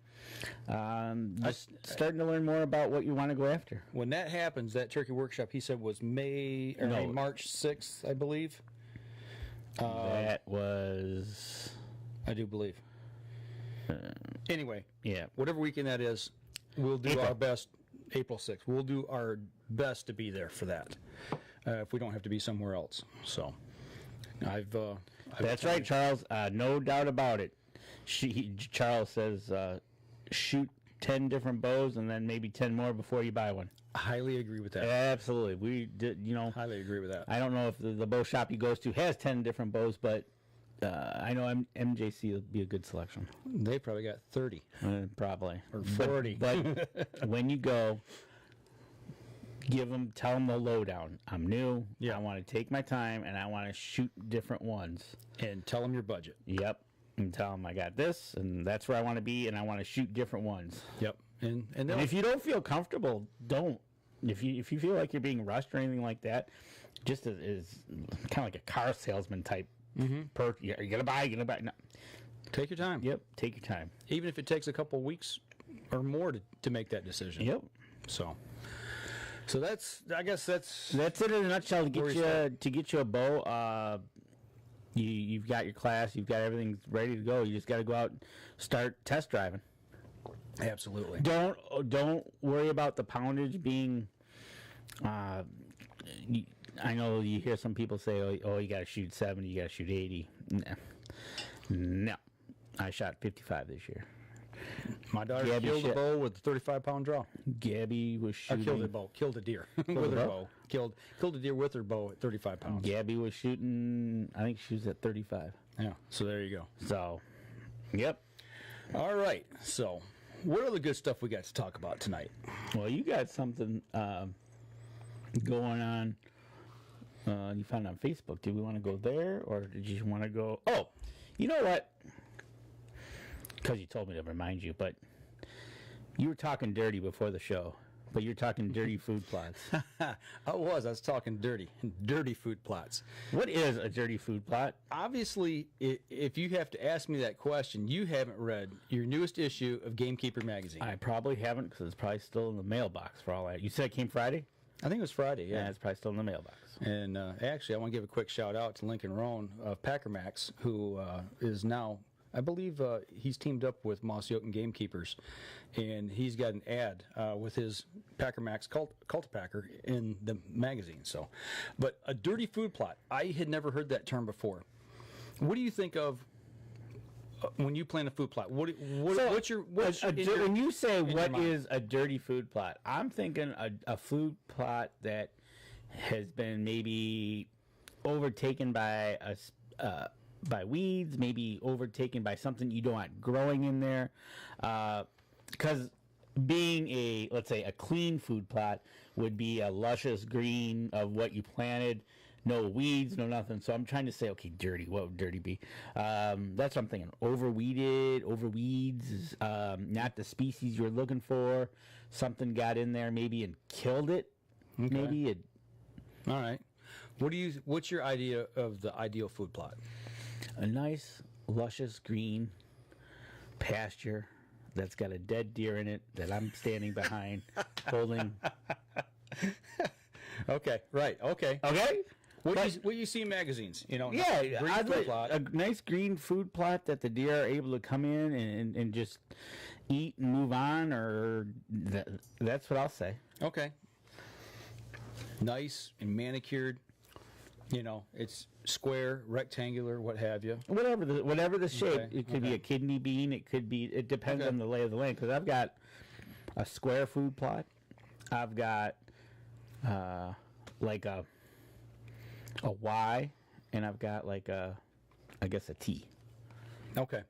Speaker 1: Just starting to learn more about what you want to go after.
Speaker 2: When that happens, that turkey workshop, he said, was March 6th, I believe.
Speaker 1: That was...
Speaker 2: I do believe. Anyway,
Speaker 1: Yeah.
Speaker 2: whatever weekend that is, we'll do
Speaker 1: April.
Speaker 2: our best. April 6th. We'll do our best to be there for that. If we don't have to be somewhere else. So,
Speaker 1: That's right, Charles. No doubt about it. Charles says shoot 10 different bows and then maybe 10 more before you buy one.
Speaker 2: I highly agree with that.
Speaker 1: Absolutely. We did,
Speaker 2: Highly agree with that.
Speaker 1: I don't know if the bow shop he goes to has 10 different bows, but I know MJC will be a good selection.
Speaker 2: They probably got 30.
Speaker 1: Probably.
Speaker 2: Or 40.
Speaker 1: But when you go, tell them the lowdown. I'm new.
Speaker 2: Yeah.
Speaker 1: I want to take my time, and I want to shoot different ones.
Speaker 2: And tell them your budget.
Speaker 1: Yep. And tell them I got this, and that's where I want to be, and I want to shoot different ones.
Speaker 2: Yep. And
Speaker 1: And if you don't feel comfortable, don't. If you feel like you're being rushed or anything like that, just is kind of like a car salesman type. You're gonna buy. No.
Speaker 2: take your time.
Speaker 1: Yep. Take your time.
Speaker 2: Even if it takes a couple weeks or more to make that decision.
Speaker 1: Yep.
Speaker 2: So I guess that's
Speaker 1: That's it in a nutshell. To
Speaker 2: Where
Speaker 1: get you a bow, you've got your class, you've got everything ready to go. You just got to go out and start test driving.
Speaker 2: absolutely.
Speaker 1: Don't worry about the poundage being. I know you hear some people say, "Oh, you got to shoot 70, you got to shoot 80." No, I shot 55 this year.
Speaker 2: My daughter
Speaker 1: Gabby
Speaker 2: killed a
Speaker 1: shit.
Speaker 2: bow with a 35-pound draw.
Speaker 1: Gabby was
Speaker 2: Or
Speaker 1: shooting.
Speaker 2: killed a bow. Killed a deer with
Speaker 1: a
Speaker 2: her
Speaker 1: bow?
Speaker 2: bow. Killed a deer with her bow at 35 pounds.
Speaker 1: Gabby was shooting. I think she was at 35.
Speaker 2: Yeah. So there you go.
Speaker 1: So, yep.
Speaker 2: All right. So, what other good stuff we got to talk about tonight?
Speaker 1: Well, you got something going on. You found it on Facebook. Did we want to go there, or did you want to go? Oh, you know what? Because you told me to remind you, but you were talking dirty before the show. But you're talking dirty food plots.
Speaker 2: I was talking dirty food plots.
Speaker 1: What is a dirty food plot?
Speaker 2: Obviously, if you have to ask me that question, you haven't read your newest issue of Gamekeeper magazine.
Speaker 1: I probably haven't because it's probably still in the mailbox for all that. You said it came Friday?
Speaker 2: I think it was Friday.
Speaker 1: Yeah,
Speaker 2: Yeah.
Speaker 1: it's probably still in the mailbox.
Speaker 2: And actually, I want to give a quick shout out to Lincoln Roan of Packer Max, who is now, I believe, he's teamed up with Moss Yoken Gamekeepers, and he's got an ad with his Packer Max Cultipacker in the magazine. So, but a dirty food plot, I had never heard that term before. What do you think of when you plan a food plot? When
Speaker 1: you say what
Speaker 2: mind?
Speaker 1: is a dirty food plot, I'm thinking a food plot that has been maybe overtaken by by weeds, maybe overtaken by something you don't want growing in there. Because being let's say a clean food plot would be a luscious green of what you planted, no weeds, no nothing. So I'm trying to say, okay, dirty. What would dirty be? That's what I'm thinking. Overweeds, not the species you're looking for. Something got in there maybe and killed it.
Speaker 2: Okay.
Speaker 1: Maybe it.
Speaker 2: All right. What's your idea of the ideal food plot?
Speaker 1: A nice, luscious green pasture that's got a dead deer in it that I'm standing behind, holding.
Speaker 2: Okay, right. Okay.
Speaker 1: Okay.
Speaker 2: What you see in magazines,
Speaker 1: Yeah,
Speaker 2: green
Speaker 1: I'd
Speaker 2: food
Speaker 1: like
Speaker 2: plot.
Speaker 1: a nice green food plot that the deer are able to come in and just eat and move on, or that's what I'll say.
Speaker 2: Okay. Nice and manicured. It's square, rectangular, what have you.
Speaker 1: Whatever the shape,
Speaker 2: Okay,
Speaker 1: it could be a kidney bean. It depends
Speaker 2: Okay.
Speaker 1: on the lay of the land. Because I've got a square food plot. I've got like a Y, and I've got like I guess a T.
Speaker 2: Okay.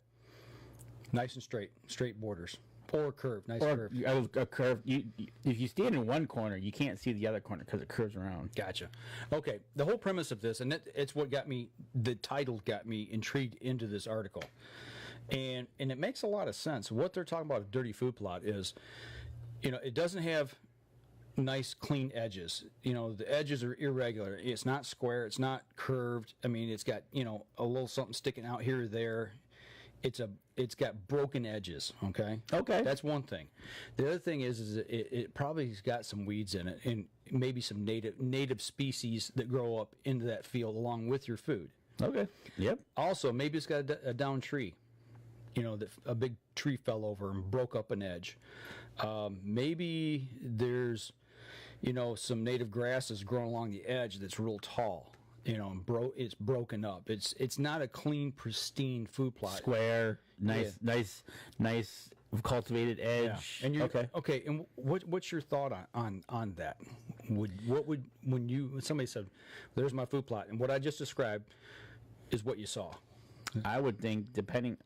Speaker 2: Nice and straight borders. Or curved, nice
Speaker 1: Or
Speaker 2: curve.
Speaker 1: a curve. If you stand in one corner, you can't see the other corner because it curves around.
Speaker 2: Gotcha. Okay, the whole premise of this, and it's what got me, the title got me intrigued into this article, And it makes a lot of sense. What they're talking about a dirty food plot is, it doesn't have nice clean edges. The edges are irregular. It's not square. It's not curved. I mean, it's got a little something sticking out here or there. It's got broken edges. Okay. That's one thing. The other thing is it probably has got some weeds in it and maybe some native species that grow up into that field along with your food.
Speaker 1: Okay. Yep.
Speaker 2: Also, maybe it's got a down tree. That a big tree fell over and broke up an edge. Maybe there's, some native grasses growing along the edge that's real tall. And it's broken up. It's not a clean, pristine food plot.
Speaker 1: Square, nice cultivated edge.
Speaker 2: Yeah. And okay. And what's your thought on that? When somebody said, "There's my food plot," and what I just described is what you saw?
Speaker 1: I would think depending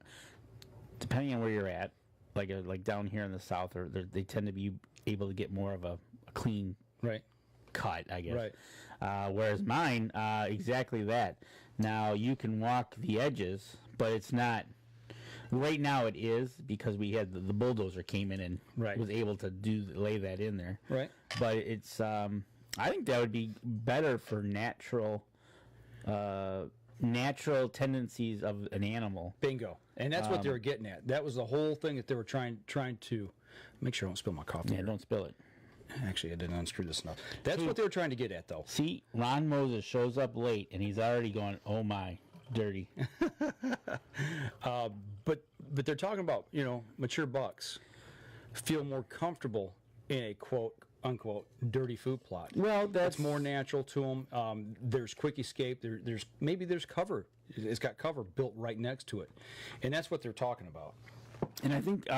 Speaker 1: on where you're at, like down here in the south, or they tend to be able to get more of a clean cut, I guess.
Speaker 2: Right.
Speaker 1: Whereas mine, exactly that. Now you can walk the edges, but it's not. Right now it is because we had the bulldozer came in and was able to lay that in there.
Speaker 2: Right.
Speaker 1: But it's I think that would be better for natural tendencies of an animal.
Speaker 2: Bingo. And that's what they were getting at. That was the whole thing that they were trying to make sure I don't spill my coffee.
Speaker 1: Yeah, don't spill it.
Speaker 2: Actually, I didn't unscrew this enough. That's what they were trying to get at, though.
Speaker 1: See, Ron Moses shows up late, and he's already going, "Oh my, dirty."
Speaker 2: But they're talking about mature bucks feel more comfortable in a quote unquote dirty food plot.
Speaker 1: Well, that's
Speaker 2: more natural to them. There's quick escape. There's cover. It's got cover built right next to it, and that's what they're talking about.
Speaker 1: And I think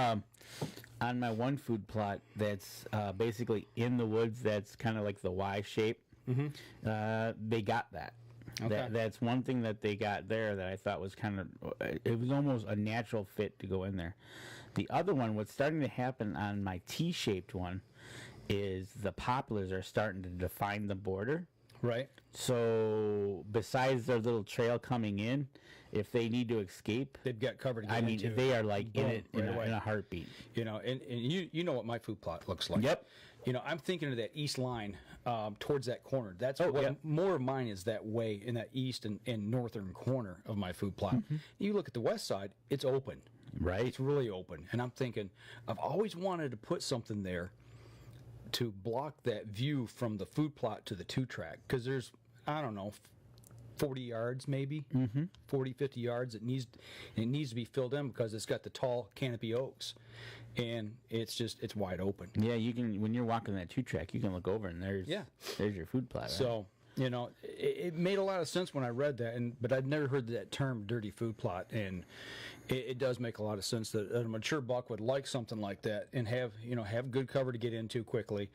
Speaker 1: on my one food plot that's basically in the woods, that's kind of like the Y shape. They got that. Okay. That's one thing that they got there that I thought was it was almost a natural fit to go in there. The other one, what's starting to happen on my T-shaped one, is the poplars are starting to define the border.
Speaker 2: Right.
Speaker 1: So besides their little trail coming in, if they need to escape,
Speaker 2: they've got cover to get
Speaker 1: into. I mean, they are like in it in a heartbeat.
Speaker 2: And you know what my food plot looks like.
Speaker 1: Yep.
Speaker 2: I'm thinking of that east line towards that corner. That's more of mine is that way in that east and northern corner of my food plot. You look at the west side, it's open.
Speaker 1: Right.
Speaker 2: It's really open. And I'm thinking, I've always wanted to put something there to block that view from the food plot to the 2-track. Because there's, I don't know, 40 yards maybe, 40, 50 yards. It needs to be filled in because it's got the tall canopy oaks. And it's wide open.
Speaker 1: Yeah, you can, when you're walking that 2-track, you can look over and there's your food plot. Right?
Speaker 2: So, it made a lot of sense when I read that, but I'd never heard that term, dirty food plot, and it does make a lot of sense that a mature buck would like something like that and have good cover to get into quickly.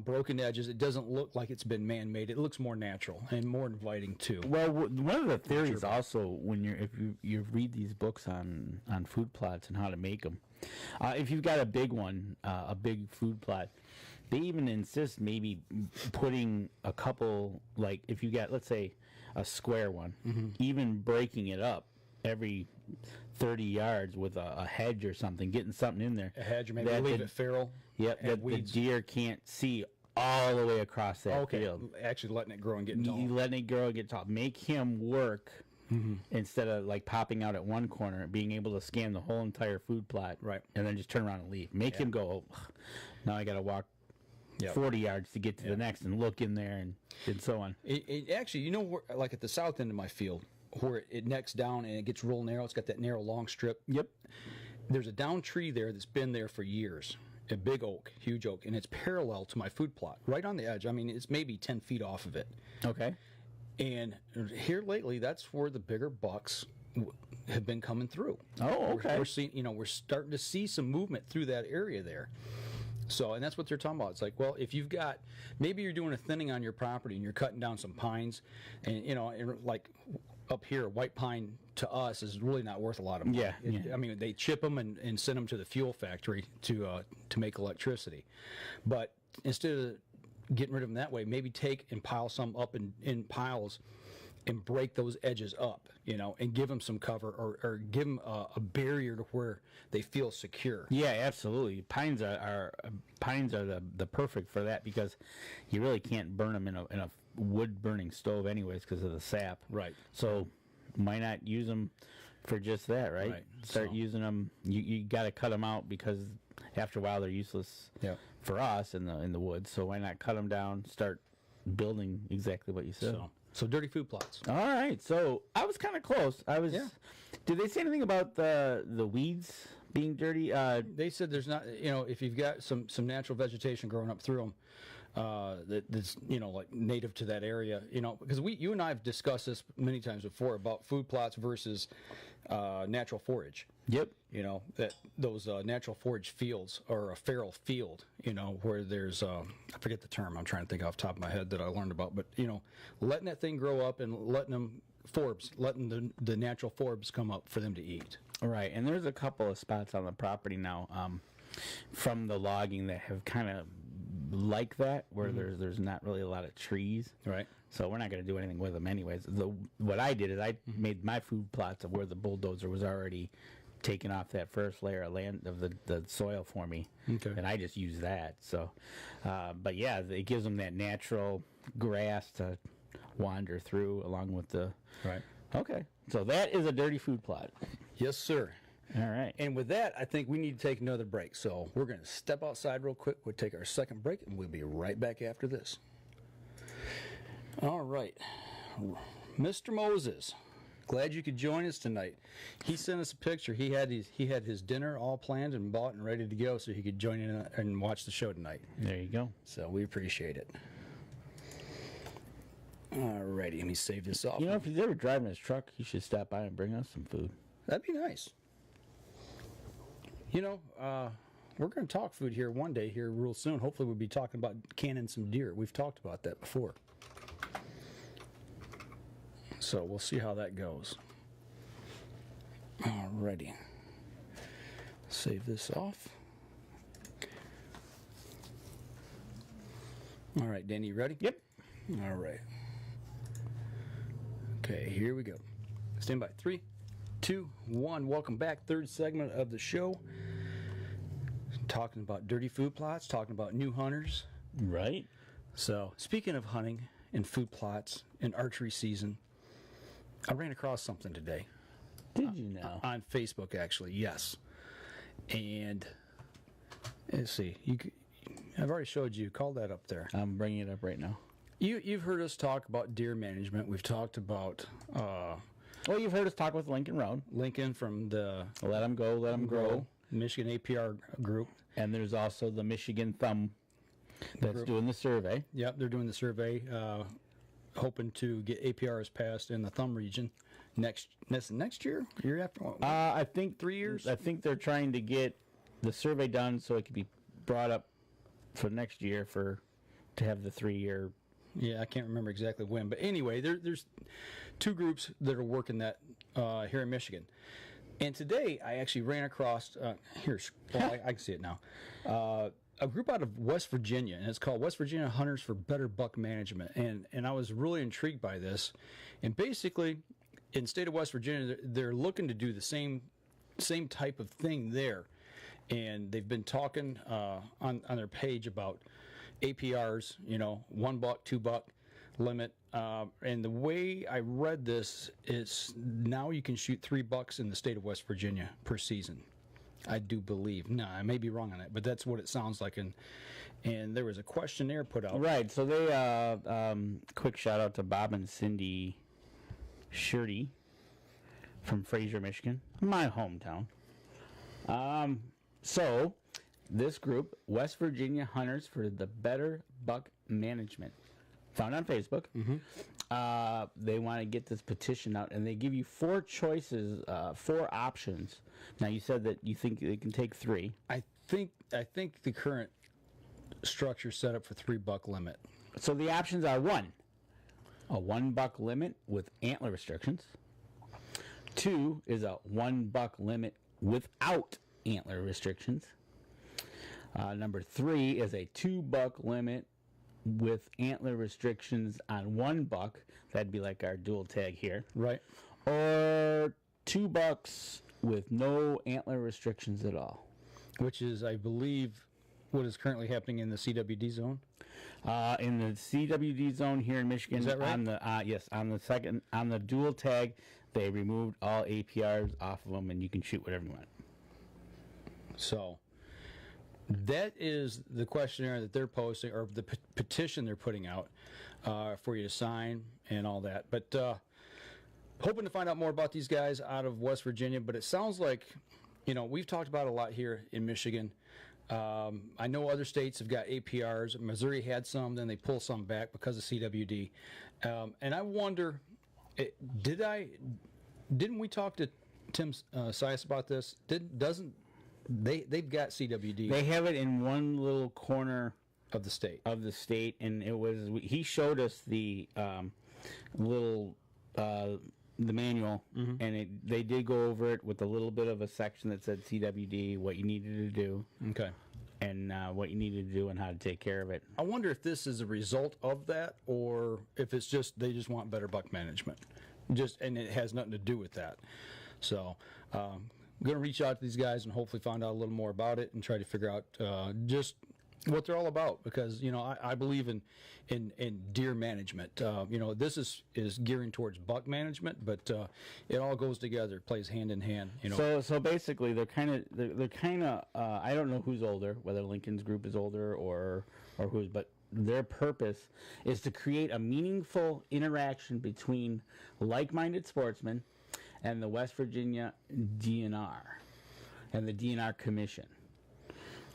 Speaker 2: Broken edges, it doesn't look like it's been man-made. It looks more natural and more inviting too.
Speaker 1: Well, one of the theories also, if you read these books on food plots and how to make them, if you've got a big one, a big food plot, they even insist maybe putting a couple, like if you got, let's say, a square one, even breaking it up every 30 yards with a hedge or something, getting something in there.
Speaker 2: A hedge, or maybe leave it feral.
Speaker 1: Yep, that the deer can't see all the way across that field.
Speaker 2: Actually letting it grow and getting tall.
Speaker 1: Letting it grow and get tall. Make him work instead of like popping out at one corner, being able to scan the whole entire food plot,
Speaker 2: right,
Speaker 1: and then just turn around and leave. Make him go, oh, now I got to walk 40 yards to get to the next and look in there and so on.
Speaker 2: It actually, like at the south end of my field, where it necks down and it gets real narrow, it's got that narrow long strip.
Speaker 1: Yep.
Speaker 2: There's a down tree there that's been there for years, a big oak, huge oak, and it's parallel to my food plot, right on the edge. I mean, it's maybe 10 feet off of it.
Speaker 1: Okay.
Speaker 2: And here lately, that's where the bigger bucks have been coming through.
Speaker 1: Oh, okay.
Speaker 2: We're seeing, we're starting to see some movement through that area there. So, and that's what they're talking about. It's like, well, if you've got, maybe you're doing a thinning on your property and you're cutting down some pines, and like up here, white pine to us is really not worth a lot of money. I mean, they chip them and send them to the fuel factory to make electricity. But instead of getting rid of them that way, maybe take and pile some up in piles and break those edges up, and give them some cover or give them a barrier to where they feel secure.
Speaker 1: Yeah, absolutely. Pines are the perfect for that because you really can't burn them in a wood burning stove anyways because of the sap.
Speaker 2: Right.
Speaker 1: So why not use them for just that, right? Start using them. You got to cut them out because after a while they're useless for us in the woods. So why not cut them down? Start building exactly what you said.
Speaker 2: So dirty food plots.
Speaker 1: All right. So I was kind of close. Did they say anything about the weeds being dirty?
Speaker 2: They said there's not. If you've got some natural vegetation growing up through them. That's like native to that area, because you and I have discussed this many times before about food plots versus natural forage.
Speaker 1: Yep.
Speaker 2: That those natural forage fields are a feral field, where there's I forget the term I'm trying to think off the top of my head that I learned about, but letting that thing grow up and letting the natural forbs come up for them to eat.
Speaker 1: All right, and there's a couple of spots on the property now from the logging that have kind of like that, where there's not really a lot of trees.
Speaker 2: Right.
Speaker 1: So we're not going to do anything with them anyways. What I did is I made my food plots of where the bulldozer was already taking off that first layer of land of the soil for me.
Speaker 2: Okay.
Speaker 1: And I just use that. So, but yeah, it gives them that natural grass to wander through along with the.
Speaker 2: Right.
Speaker 1: Okay. So that is a dirty food plot.
Speaker 2: Yes, sir.
Speaker 1: All right.
Speaker 2: And with that, I think we need to take another break. So we're going to step outside real quick. We'll take our second break, and we'll be right back after this. All right. Mr. Moses, glad you could join us tonight. He sent us a picture. He had his dinner all planned and bought and ready to go so he could join in and watch the show tonight.
Speaker 1: There you go.
Speaker 2: So we appreciate it. All righty. Let me save this off.
Speaker 1: If he's ever driving his truck, he should stop by and bring us some food.
Speaker 2: That'd be nice. We're going to talk food here one day here real soon. Hopefully we'll be talking about canning some deer. We've talked about that before. So we'll see how that goes. Alrighty. Save this off. All right, Danny, you ready?
Speaker 1: Yep.
Speaker 2: All right. Okay, here we go. Stand by. 3, 2, 1. Welcome back. Third segment of the show. Talking about dirty food plots, talking about new hunters.
Speaker 1: Right.
Speaker 2: So, speaking of hunting and food plots and archery season, I ran across something today.
Speaker 1: Did you know?
Speaker 2: On Facebook, actually, yes. And let's see. I've already showed you. Call that up there.
Speaker 1: I'm bringing it up right now.
Speaker 2: You've heard us talk about deer management. We've talked about...
Speaker 1: well, you've heard us talk with Lincoln Road.
Speaker 2: Lincoln from the...
Speaker 1: Let Them Go, Let Them Grow.
Speaker 2: Michigan APR group.
Speaker 1: And there's also the Michigan Thumb that's doing the survey.
Speaker 2: Yep, they're doing the survey, hoping to get APRs passed in the Thumb region next year? Year after?
Speaker 1: I think
Speaker 2: 3 years?
Speaker 1: I think they're trying to get the survey done so it can be brought up for next year to have the 3-year.
Speaker 2: Yeah, I can't remember exactly when. But anyway, there's two groups that are working that here in Michigan. And today, I actually ran across, I can see it now, a group out of West Virginia, and it's called West Virginia Hunters for Better Buck Management. And I was really intrigued by this. And basically, in the state of West Virginia, they're looking to do the same type of thing there. And they've been talking on their page about APRs, $1, $2 limit. And the way I read this is now you can shoot $3 in the state of West Virginia per season. I do believe. No, I may be wrong on that, but that's what it sounds like. And there was a questionnaire put out.
Speaker 1: Right. So they quick shout out to Bob and Cindy Shirty from Fraser, Michigan, my hometown. So this group, West Virginia Hunters for the Better Buck Management, found on Facebook. Mm-hmm. They want to get this petition out, and they give you 4 choices, 4 options. Now, you said that you think they can take 3.
Speaker 2: I think the current structure set up for $3 limit.
Speaker 1: So the options are 1, a $1 limit with antler restrictions. 2 is a $1 limit without antler restrictions. Number 3 is a $2 limit with antler restrictions on 1 buck, that'd be like our dual tag here,
Speaker 2: Right.
Speaker 1: or 2 bucks with no antler restrictions at all.
Speaker 2: Which is, I believe, what is currently happening in the CWD zone.
Speaker 1: In the CWD zone here in Michigan,
Speaker 2: Is that right?
Speaker 1: on the yes, on the dual tag, they removed all APRs off of them, and you can shoot whatever you want.
Speaker 2: So that is the questionnaire that they're posting, or the petition they're putting out for you to sign and all that. But hoping to find out more about these guys out of West Virginia. But it sounds like, we've talked about it a lot here in Michigan. I know other states have got APRs. Missouri had some, then they pull some back because of CWD. And I wonder, didn't we talk to Tim Sias about this? They've got CWD
Speaker 1: They have it in one little corner
Speaker 2: of the state.
Speaker 1: And he showed us the little the manual, and they did go over it with a little bit of a section that said CWD, what you needed to do,
Speaker 2: Okay.
Speaker 1: and what you needed to do and how to take care of it.
Speaker 2: I wonder if this is a result of that, or if it's just they just want better buck management, and it has nothing to do with that. So I'm going to reach out to these guys and hopefully find out a little more about it and try to figure out just what they're all about, because I believe in deer management. This is gearing towards buck management, but it all goes together, plays hand in hand.
Speaker 1: So basically, they're kind of I don't know who's older, whether Lincoln's group is older or who's, but their purpose is to create a meaningful interaction between like-minded sportsmen and the West Virginia DNR and the DNR Commission.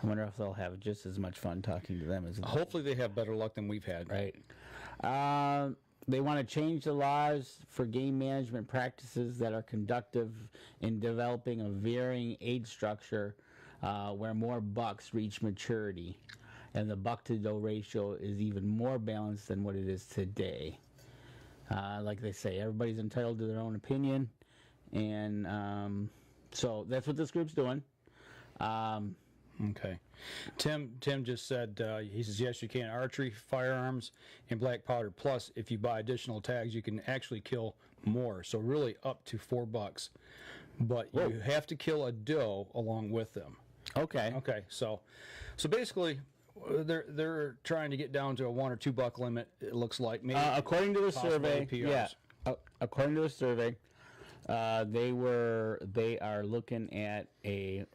Speaker 1: I wonder if they'll have just as much fun talking to them as
Speaker 2: Hopefully they have better luck than we've had.
Speaker 1: right. They want to change the laws for game management practices that are conductive in developing a varying age structure where more bucks reach maturity, and the buck-to-doe ratio is even more balanced than what it is today. Like they say, everybody's entitled to their own opinion, and so that's what this group's doing.
Speaker 2: Okay. Tim just said, he says, yes, you can. Archery, firearms, and black powder. Plus, if you buy additional tags, you can actually kill more. So really up to 4 bucks. But you have to kill a doe along with them.
Speaker 1: Okay.
Speaker 2: Okay. So basically, they're trying to get down to a 1 or 2 buck limit, it looks like. Maybe
Speaker 1: according to the
Speaker 2: possible
Speaker 1: survey,
Speaker 2: APRs.
Speaker 1: according to the survey, they are looking at a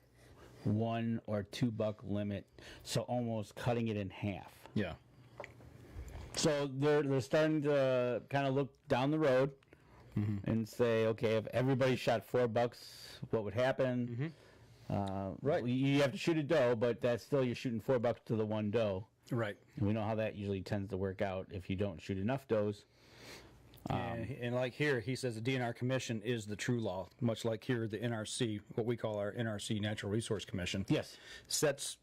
Speaker 1: 1 or 2 buck limit, so almost cutting it in half.
Speaker 2: Yeah.
Speaker 1: So they're starting to kind of look down the road and say, okay, if everybody shot 4 bucks, what would happen?
Speaker 2: Right.
Speaker 1: You have to shoot a doe, but that's still you're shooting 4 bucks to the one doe.
Speaker 2: Right.
Speaker 1: And we know how that usually tends to work out if you don't shoot enough does.
Speaker 2: And like here, he says the DNR Commission is the true law, much like here the NRC, what we call our NRC Natural Resource Commission.
Speaker 1: Yes.
Speaker 2: Sets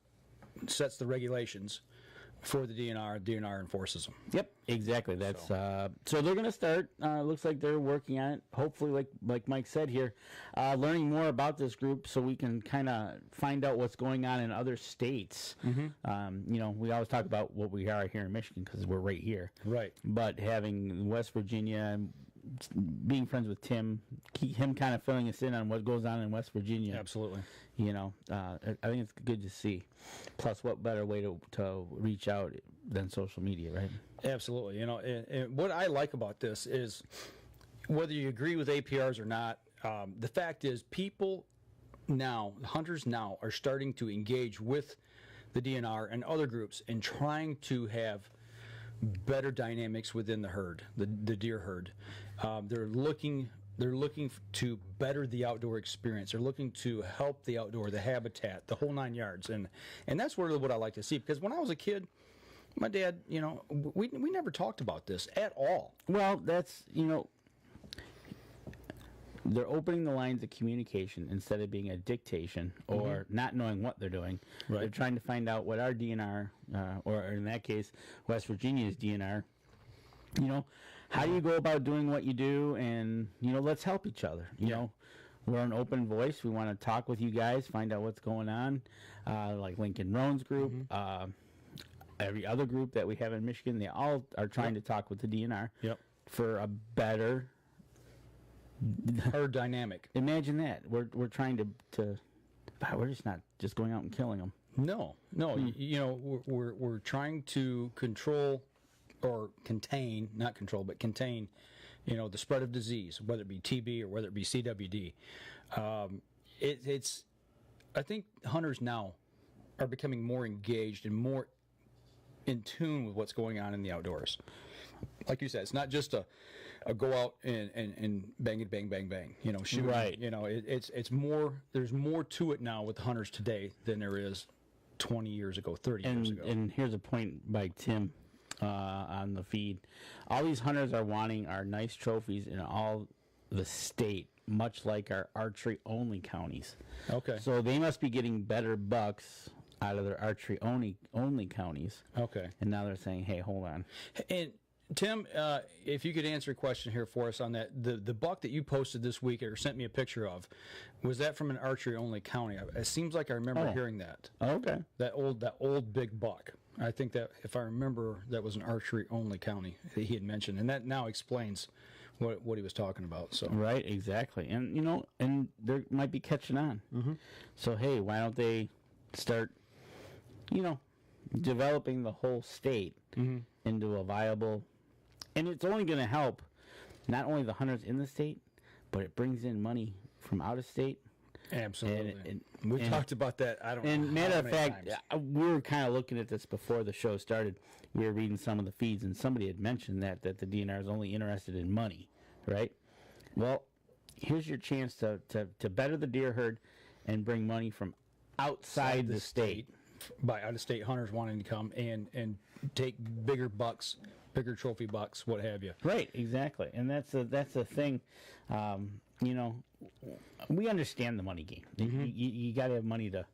Speaker 2: the regulations for the DNR. DNR enforces them.
Speaker 1: Yep, exactly. That's so they're going to start. Looks like they're working on it. Hopefully, like Mike said here, learning more about this group so we can kind of find out what's going on in other states. We always talk about what we are here in Michigan because we're right here.
Speaker 2: Right.
Speaker 1: But having West Virginia and being friends with Tim, him kind of filling us in on what goes on in West Virginia.
Speaker 2: Absolutely.
Speaker 1: I think it's good to see. Plus, what better way to reach out than social media, right?
Speaker 2: Absolutely. And what I like about this is, whether you agree with APRs or not, the fact is hunters now are starting to engage with the DNR and other groups in trying to have better dynamics within the herd, the deer herd. They're looking to better the outdoor experience. They're looking to help the outdoor, the habitat, the whole 9 yards, and that's really what I like to see. Because when I was a kid, my dad, we never talked about this at all.
Speaker 1: Well, that's they're opening the lines of communication instead of being a dictation or not knowing what they're doing.
Speaker 2: Right.
Speaker 1: They're trying to find out what our DNR, or in that case, West Virginia's DNR. How do you go about doing what you do, and let's help each other. We're an open voice. We want to talk with you guys, find out what's going on, like Lincoln Roan's group. every other group that we have in Michigan, they all are trying to talk with the DNR for a better
Speaker 2: herd dynamic.
Speaker 1: Imagine that. We're trying to we're just not just going out and killing them.
Speaker 2: No. You know, we're trying to control or contain, not control, but contain, you know, the spread of disease, whether it be TB or whether it be CWD. I think hunters now are becoming more engaged and more in tune with what's going on in the outdoors. Like you said, it's not just a go out and bang it, bang, bang, bang, you know, shoot.
Speaker 1: Right.
Speaker 2: You know, it's more, there's more to it now with the hunters today than there is 20 years ago, 30 years ago.
Speaker 1: And here's a point by Tim on the feed. All these hunters are wanting are nice trophies in all the state, much like our archery-only counties.
Speaker 2: Okay.
Speaker 1: So they must be getting better bucks out of their archery-only counties.
Speaker 2: Okay.
Speaker 1: And now they're saying, hey, hold on.
Speaker 2: And Tim, if you could answer a question here for us on that, the buck that you posted this week or sent me a picture of, was that from an archery-only county? It seems like I remember hearing that.
Speaker 1: Oh, okay.
Speaker 2: That old big buck. I think that, if I remember, that was an archery-only county that he had mentioned, and that now explains what he was talking about. So
Speaker 1: right, exactly, and you know, and they might be catching on. Mm-hmm. So hey, why don't they start, you know, developing the whole state into a viable, and it's only going to help not only the hunters in the state, but it brings in money from out of state.
Speaker 2: Absolutely. And we've talked about that. I don't know.
Speaker 1: And matter of fact, we were kind of looking at this before the show started. We were reading some of the feeds, and somebody had mentioned that the DNR is only interested in money, right? Well, here's your chance to better the deer herd and bring money from outside the state.
Speaker 2: By out-of-state hunters wanting to come and take bigger bucks, bigger trophy bucks, what have you.
Speaker 1: Right, exactly. And that's the thing. You know, we understand the money game. You got to have money to,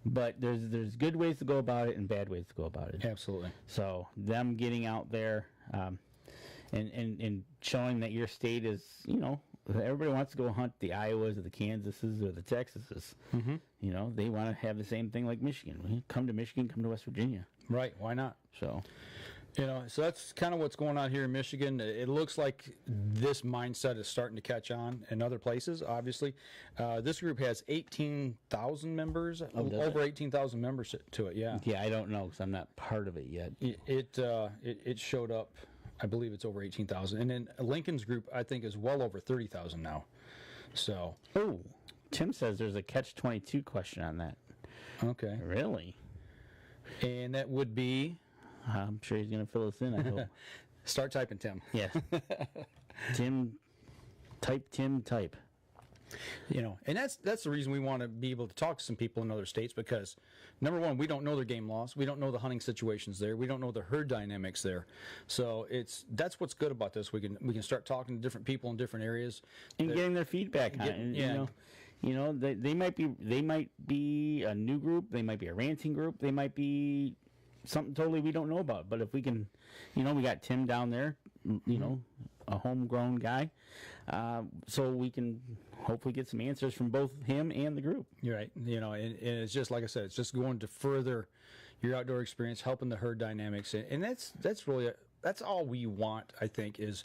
Speaker 1: but there's good ways to go about it and bad ways to go about it.
Speaker 2: Absolutely.
Speaker 1: So them getting out there and showing that your state is, you know, everybody wants to go hunt the Iowas or the Kansases or the Texases. Mm-hmm. You know, they want to have the same thing like Michigan. Come to Michigan, come to West Virginia.
Speaker 2: Right. Why not?
Speaker 1: So.
Speaker 2: You know, so that's kind of what's going on here in Michigan. It looks like this mindset is starting to catch on in other places, obviously. This group has 18,000 members, over 18,000 members to it, yeah.
Speaker 1: Yeah, I don't know because I'm not part of it yet.
Speaker 2: It showed up, I believe it's over 18,000. And then Lincoln's group, I think, is well over 30,000 now. So.
Speaker 1: Oh, Tim says there's a catch-22 question on that.
Speaker 2: Okay.
Speaker 1: Really?
Speaker 2: And that would be...
Speaker 1: I'm sure he's going to fill us in, I hope.
Speaker 2: Start typing, Tim.
Speaker 1: Yes. Tim.
Speaker 2: You know, and that's the reason we want to be able to talk to some people in other states, because, number one, we don't know their game laws. We don't know the hunting situations there. We don't know the herd dynamics there. So that's what's good about this. We can start talking to different people in different areas.
Speaker 1: And getting their feedback on it. And,
Speaker 2: yeah.
Speaker 1: You know, they might be a new group. They might be a ranting group. They might be something totally we don't know about. But if we can, you know, we got Tim down there, you know, a homegrown guy, so we can hopefully get some answers from both him and the group.
Speaker 2: You're right. You know, and it's just like I said, it's just going to further your outdoor experience, helping the herd dynamics, and that's really that's all we want. I think is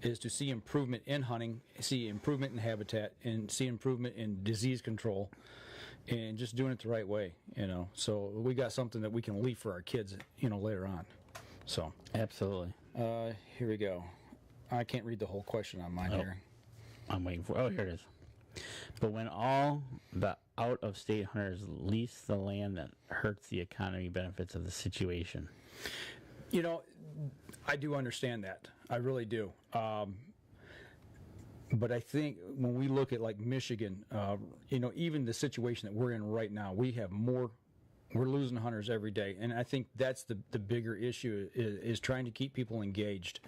Speaker 2: to see improvement in hunting, see improvement in habitat, and see improvement in disease control. And just doing it the right way, you know. So we got something that we can leave for our kids, you know, later on. So
Speaker 1: absolutely.
Speaker 2: Here we go. I can't read the whole question on mine here.
Speaker 1: I'm waiting for. Oh, here it is. But when all the out-of-state hunters lease the land, that hurts the economy benefits of the situation.
Speaker 2: You know, I do understand that. I really do. But I think when we look at like Michigan, you know, even the situation that we're in right now, we have more. We're losing hunters every day, and I think that's the bigger issue is trying to keep people engaged,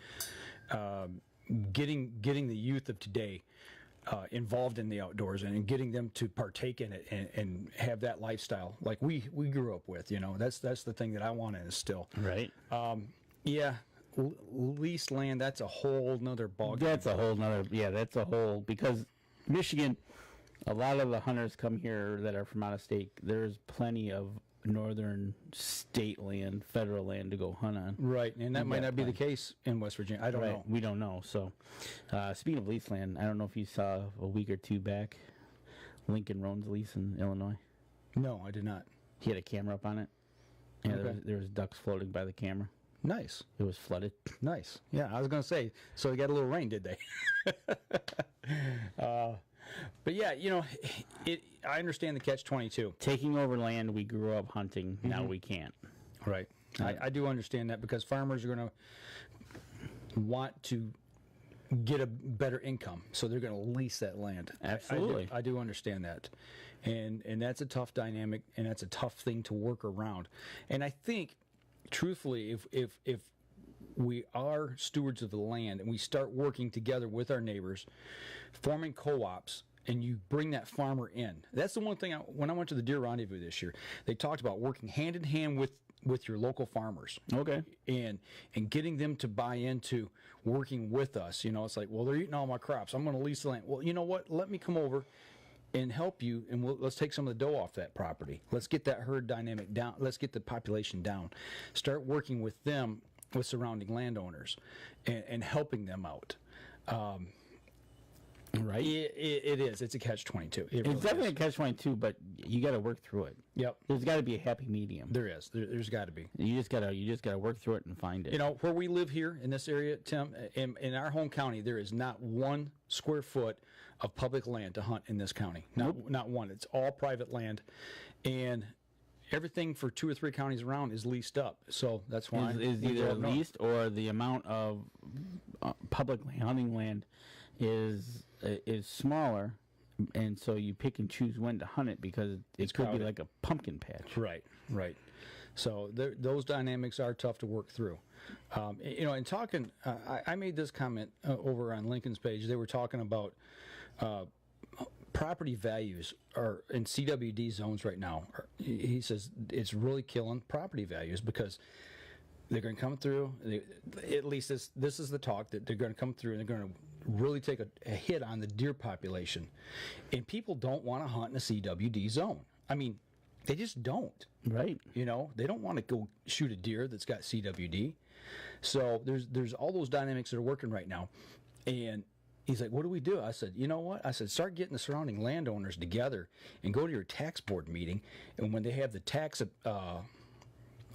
Speaker 2: getting the youth of today involved in the outdoors and getting them to partake in it and have that lifestyle like we grew up with. You know, that's the thing that I want to instill.
Speaker 1: Right.
Speaker 2: Yeah. Leased land, that's a whole nother ballgame.
Speaker 1: That's a whole, because Michigan, a lot of the hunters come here that are from out of state. There's plenty of northern state land, federal land to go hunt on.
Speaker 2: Right, and that might not be the case in West Virginia. I don't know.
Speaker 1: We don't know. So, speaking of lease land, I don't know if you saw a week or two back, Lincoln Roan's lease in Illinois.
Speaker 2: No, I did not.
Speaker 1: He had a camera up on it. Yeah,
Speaker 2: Okay.
Speaker 1: there was ducks floating by the camera.
Speaker 2: Nice.
Speaker 1: It was flooded.
Speaker 2: Nice. Yeah, I was going to say, so they got a little rain, did they? But yeah, you know, I understand the catch-22.
Speaker 1: Taking over land we grew up hunting, now we can't.
Speaker 2: Right. I do understand that because farmers are going to want to get a better income, so they're going to lease that land.
Speaker 1: Absolutely.
Speaker 2: I do understand that. And that's a tough dynamic, and that's a tough thing to work around. And I think, truthfully, if we are stewards of the land and we start working together with our neighbors, forming co-ops, and you bring that farmer in. That's the one thing, when I went to the Deer Rendezvous this year, they talked about working hand in hand with your local farmers.
Speaker 1: Okay.
Speaker 2: And getting them to buy into working with us. You know, it's like, well, they're eating all my crops. I'm going to lease the land. Well, you know what? Let me come over and help you, and let's take some of the dough off that property. Let's get that herd dynamic down. Let's get the population down. Start working with them, with surrounding landowners, and helping them out.
Speaker 1: Right?
Speaker 2: It is. It's a catch-22.
Speaker 1: It's definitely a catch-22, but you got to work through it.
Speaker 2: Yep.
Speaker 1: There's got to be a happy medium.
Speaker 2: There is. There's got to be.
Speaker 1: You just gotta work through it and find it.
Speaker 2: You know, where we live here in this area, Tim, in our home county, there is not 1 square foot of public land to hunt in this county. Not one. It's all private land, and everything for 2 or 3 counties around is leased up. So that's why
Speaker 1: is either leased or the amount of public hunting land is smaller, and so you pick and choose when to hunt it because it could be like a pumpkin patch.
Speaker 2: Right. So those dynamics are tough to work through. You know, and talking, I made this comment over on Lincoln's page. They were talking about property values are in CWD zones right now. He says it's really killing property values because they're going to come through. At least this is the talk that they're going to come through and they're going to really take a hit on the deer population. And people don't want to hunt in a CWD zone. I mean, they just don't.
Speaker 1: Right.
Speaker 2: You know, they don't want to go shoot a deer that's got CWD. So there's all those dynamics that are working right now. And he's like, what do we do? I said, you know what? I said, start getting the surrounding landowners together and go to your tax board meeting. And when they have the tax,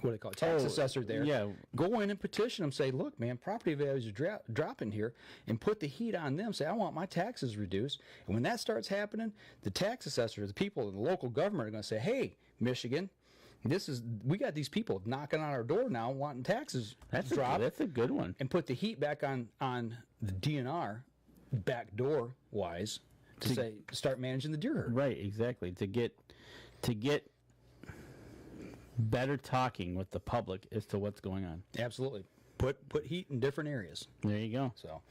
Speaker 2: what do they call it? Tax assessor there.
Speaker 1: Yeah.
Speaker 2: Go in and petition them. Say, look, man, property values are dropping here, and put the heat on them. Say, I want my taxes reduced. And when that starts happening, the tax assessor, the people in the local government are going to say, hey, Michigan, we got these people knocking on our door now wanting taxes dropped.
Speaker 1: That's a good one.
Speaker 2: And put the heat back on the DNR, backdoor wise, to start managing the deer herd.
Speaker 1: Right, exactly. To get better talking with the public as to what's going on.
Speaker 2: Absolutely. Put heat in different areas.
Speaker 1: There you go.
Speaker 2: So,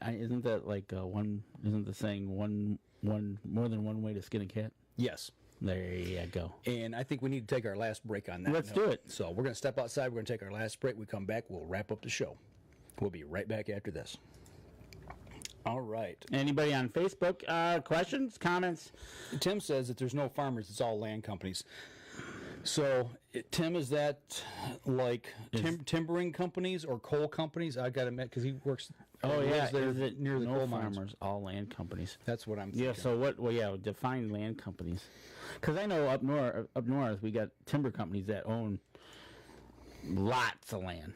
Speaker 1: isn't that like isn't the saying one more than one way to skin a cat?
Speaker 2: yes.
Speaker 1: There you go.
Speaker 2: And I think we need to take our last break on that.
Speaker 1: Let's do it.
Speaker 2: So we're going to step outside. We're going to take our last break. We come back. We'll wrap up the show. We'll be right back after this. All right.
Speaker 1: Anybody on Facebook? Questions, comments?
Speaker 2: Tim says that there's no farmers. It's all land companies. So, Tim, is that like timbering companies or coal companies? I got to admit, because he works.
Speaker 1: Is
Speaker 2: there
Speaker 1: it
Speaker 2: near the
Speaker 1: no
Speaker 2: coal mines.
Speaker 1: farmers, all land companies?
Speaker 2: That's what I'm thinking.
Speaker 1: Yeah. So what? Well, yeah. Define land companies, because I know up north we got timber companies that own lots of land.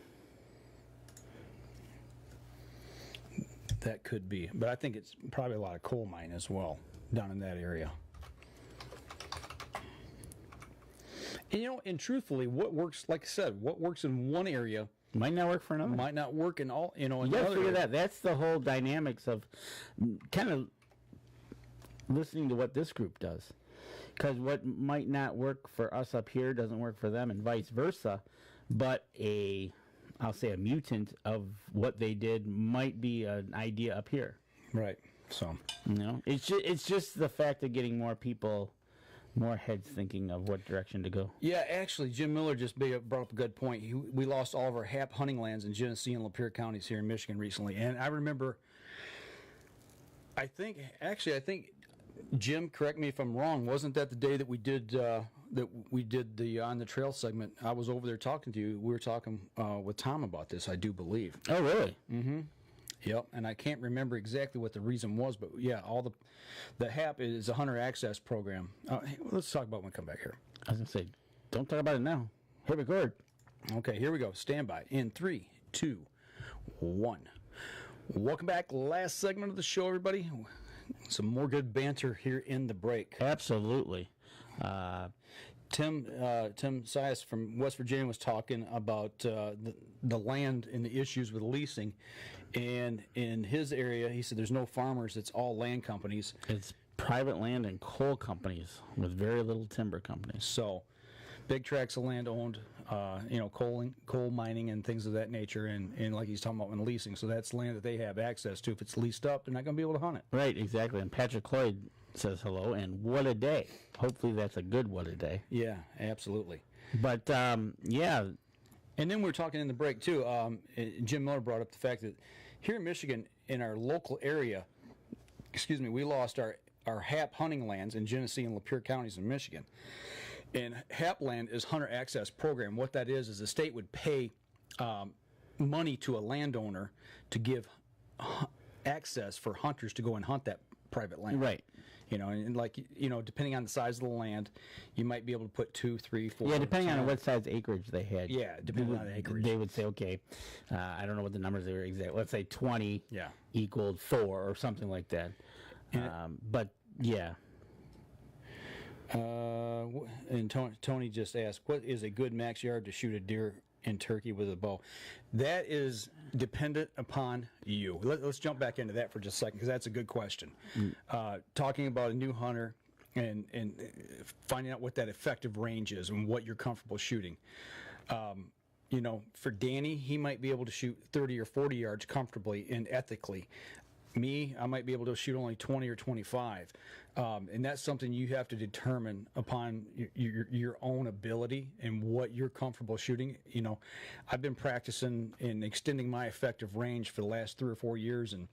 Speaker 2: That could be, but I think it's probably a lot of coal mine as well down in that area. And, you know, and truthfully, what works, like I said, what works in one area
Speaker 1: Might not work for another.
Speaker 2: might not work in all, in
Speaker 1: You gotta
Speaker 2: another
Speaker 1: figure
Speaker 2: area.
Speaker 1: that. That's the whole dynamics of kind of listening to what this group does. Because what might not work for us up here doesn't work for them, and vice versa. But I'll say a mutant of what they did might be an idea up here.
Speaker 2: Right. So,
Speaker 1: You know, it's just the fact of getting more people, more heads thinking of what direction to go.
Speaker 2: yeah, actually, Jim Miller just brought up a good point. We lost all of our HAP hunting lands in Genesee and Lapeer counties here in Michigan recently. And I remember, I think, Jim, correct me if I'm wrong, wasn't that the day that we did that we did the on the trail segment, I was over there talking to you. We were talking with Tom about this, I do believe.
Speaker 1: Oh, really?
Speaker 2: Mm-hmm. Yep. And I can't remember exactly what the reason was, but yeah, all the HAP is a hunter access program. Hey, let's talk about it when we come back here.
Speaker 1: I was gonna say, don't talk about it now. Hit record.
Speaker 2: Okay, here we go. Stand by in 3, 2, 1. Welcome back. Last segment of the show, everybody. Some more good banter here in the break.
Speaker 1: Absolutely.
Speaker 2: Tim Sias from West Virginia was talking about the land and the issues with leasing, and in his area, he said there's no farmers; it's all land companies.
Speaker 1: It's private land and coal companies with very little timber companies.
Speaker 2: So, big tracts of land owned, coal mining and things of that nature, and like he's talking about when leasing. So that's land that they have access to. If it's leased up, they're not going to be able to hunt it.
Speaker 1: Right, exactly. And Patrick Cloyd says hello, and what a day. Hopefully that's a good what a day.
Speaker 2: Yeah, absolutely.
Speaker 1: But, yeah.
Speaker 2: And then we were talking in the break, too. Jim Miller brought up the fact that here in Michigan, in our local area, we lost our HAP hunting lands in Genesee and Lapeer counties in Michigan. And HAP land is Hunter Access Program. What that is the state would pay money to a landowner to give access for hunters to go and hunt that private land.
Speaker 1: Right.
Speaker 2: And depending on the size of the land, you might be able to put 2, 3, 4.
Speaker 1: Yeah, depending on what size acreage they had.
Speaker 2: Yeah, depending on the acreage.
Speaker 1: They would say, okay, I don't know what the numbers were exactly. Let's say 20
Speaker 2: Yeah.
Speaker 1: equaled 4 or something like that. But, yeah.
Speaker 2: And Tony just asked, what is a good max yard to shoot a deer and turkey with a bow? That is dependent upon you. Let's jump back into that for just a second, because that's a good question. Talking about a new hunter and finding out what that effective range is and what you're comfortable shooting. For Danny, he might be able to shoot 30 or 40 yards comfortably and ethically. Me, I might be able to shoot only 20 or 25. And that's something you have to determine upon your own ability and what you're comfortable shooting. I've been practicing and extending my effective range for the last 3 or 4 years, and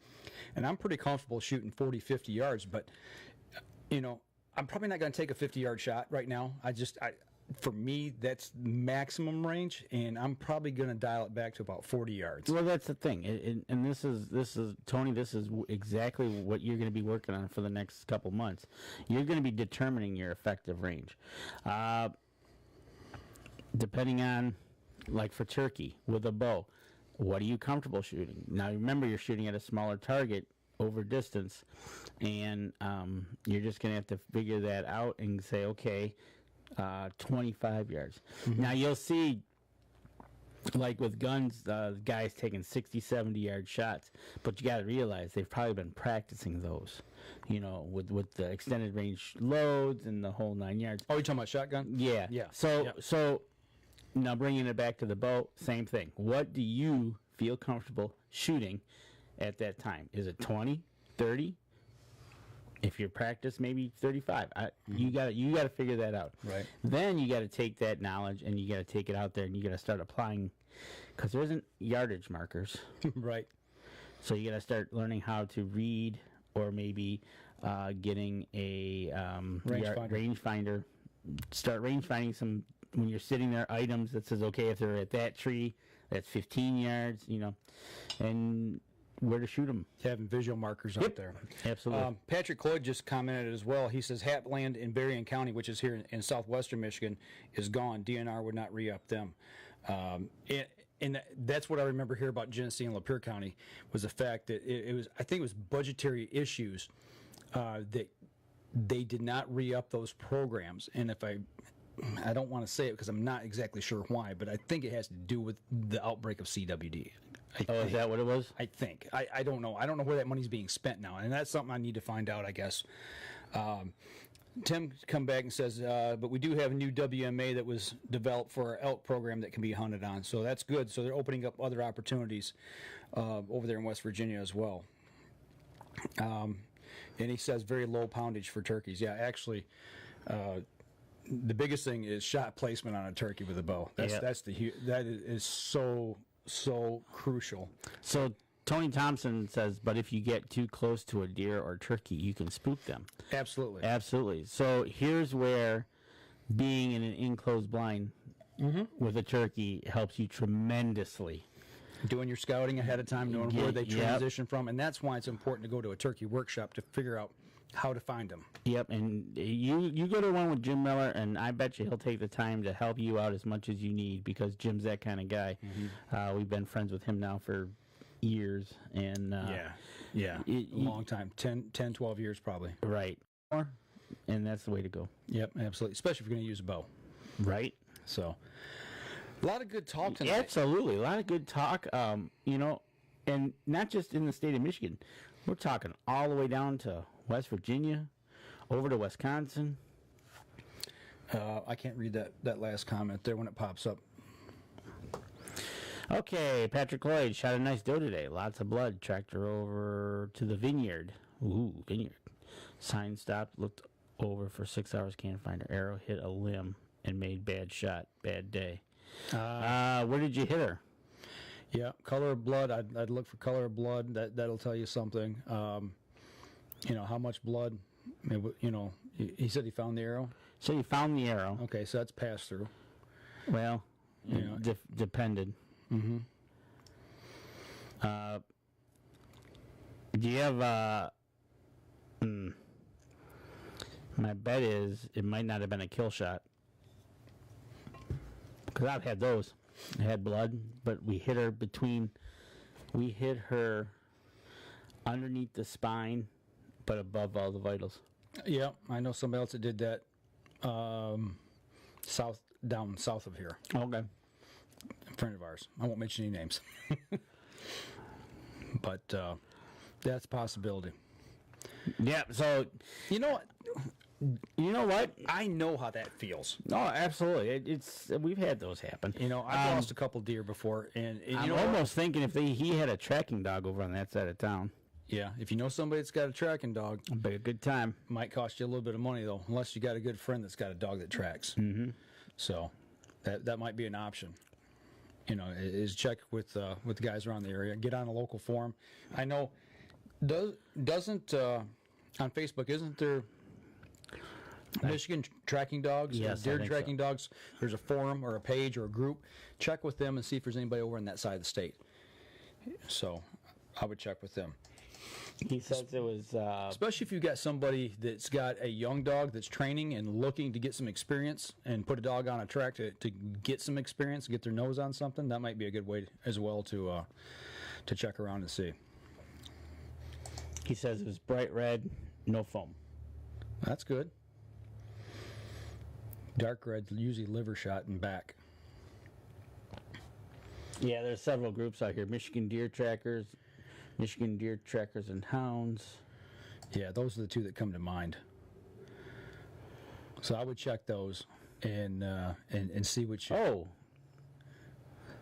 Speaker 2: I'm pretty comfortable shooting 40, 50 yards, but, I'm probably not going to take a 50-yard shot right now. For me, that's maximum range, and I'm probably going to dial it back to about 40 yards.
Speaker 1: Well, that's the thing, and this is Tony. This is exactly what you're going to be working on for the next couple months. You're going to be determining your effective range, depending on, like for turkey with a bow. What are you comfortable shooting? Now, remember, you're shooting at a smaller target over distance, and you're just going to have to figure that out and say, okay. 25 yards. Mm-hmm. Now you'll see, like with guns, guys taking 60, 70-yard shots, but you got to realize they've probably been practicing those, with the extended range loads and the whole 9 yards.
Speaker 2: Oh, you're talking about shotgun?
Speaker 1: Yeah. So now bringing it back to the bow, same thing. What do you feel comfortable shooting at that time? Is it 20, 30? If you're practiced, maybe 35. You got to figure that out.
Speaker 2: Right.
Speaker 1: Then you got to take that knowledge and you got to take it out there and you got to start applying, because there isn't yardage markers.
Speaker 2: Right.
Speaker 1: So you got to start learning how to read, or maybe getting a rangefinder. Start rangefinding some when you're sitting there, items that says, okay, if they're at that tree, that's 15 yards. And where to shoot them.
Speaker 2: Having visual markers out there.
Speaker 1: Absolutely.
Speaker 2: Patrick Cloyd just commented as well. He says HAP land in Berrien County, which is here in southwestern Michigan, is gone. DNR would not re-up them. And that's what I remember here about Genesee and Lapeer County, was the fact that I think it was budgetary issues that they did not re-up those programs. And if I don't want to say it because I'm not exactly sure why, but I think it has to do with the outbreak of CWD.
Speaker 1: Is that what it was?
Speaker 2: I think. I don't know. I don't know where that money's being spent now, and that's something I need to find out, I guess. Tim come back and says, but we do have a new WMA that was developed for our elk program that can be hunted on, so that's good. So they're opening up other opportunities over there in West Virginia as well. And he says very low poundage for turkeys. Yeah, actually, the biggest thing is shot placement on a turkey with a bow. That is so crucial.
Speaker 1: So Tony Thompson says, but if you get too close to a deer or turkey, you can spook them.
Speaker 2: Absolutely.
Speaker 1: Absolutely. So here's where being in an enclosed blind with a turkey helps you tremendously.
Speaker 2: Doing your scouting ahead of time, knowing where they transition from, and that's why it's important to go to a turkey workshop to figure out how to find them.
Speaker 1: Yep, and you go to one with Jim Miller, and I bet you he'll take the time to help you out as much as you need, because Jim's that kind of guy. We've been friends with him now for years, and
Speaker 2: a long time, 10, 12 years probably.
Speaker 1: Right, and that's the way to go.
Speaker 2: Yep, absolutely, especially if you're going to use a bow.
Speaker 1: Right.
Speaker 2: So, a lot of good talk tonight.
Speaker 1: Absolutely, a lot of good talk. You know, and not just in the state of Michigan. We're talking all the way down to West Virginia, over to Wisconsin.
Speaker 2: I can't read that last comment there when it pops up.
Speaker 1: Okay, Patrick Lloyd shot a nice doe today. Lots of blood. Tracked her over to the vineyard. Ooh, vineyard. Sign stopped, looked over for 6 hours, can't find her. Arrow hit a limb and made bad shot. Bad day. Where did you hit her?
Speaker 2: Yeah, color of blood. I'd look for color of blood. That'll tell you something. You know, how much blood. You know, he said he found the arrow.
Speaker 1: So you found the arrow.
Speaker 2: Okay, so that's pass through.
Speaker 1: Well, you know, depended.
Speaker 2: Mm-hmm.
Speaker 1: Do you have my bet is it might not have been a kill shot, because I've had those. I had blood, but we hit her underneath the spine, but above all the vitals.
Speaker 2: Yeah, I know somebody else that did that down south of here.
Speaker 1: Okay.
Speaker 2: A friend of ours. I won't mention any names. But that's a possibility.
Speaker 1: Yeah, so
Speaker 2: you know what?
Speaker 1: You know what?
Speaker 2: I know how that feels.
Speaker 1: No, absolutely. It's we've had those happen.
Speaker 2: You know, I've lost a couple deer before, and
Speaker 1: I'm almost thinking if he had a tracking dog over on that side of town.
Speaker 2: Yeah, if you know somebody that's got a tracking dog,
Speaker 1: it'd be a good time.
Speaker 2: Might cost you a little bit of money though, unless you got a good friend that's got a dog that tracks.
Speaker 1: Mm-hmm.
Speaker 2: So that might be an option. You know, is check with the guys around the area. Get on a local forum. I know doesn't on Facebook, isn't there Michigan tracking dogs?
Speaker 1: Yes,
Speaker 2: deer tracking dogs. There's a forum or a page or a group. Check with them and see if there's anybody over on that side of the state. So I would check with them.
Speaker 1: He says it was...
Speaker 2: especially if you've got somebody that's got a young dog that's training and looking to get some experience and put a dog on a track to get some experience, get their nose on something, that might be a good way as well to check around and see.
Speaker 1: He says it was bright red, no foam.
Speaker 2: That's good. Dark red's usually liver shot and back.
Speaker 1: Yeah, there's several groups out here. Michigan Deer Trackers and Hounds.
Speaker 2: Yeah, those are the two that come to mind. So I would check those and see what you...
Speaker 1: Oh.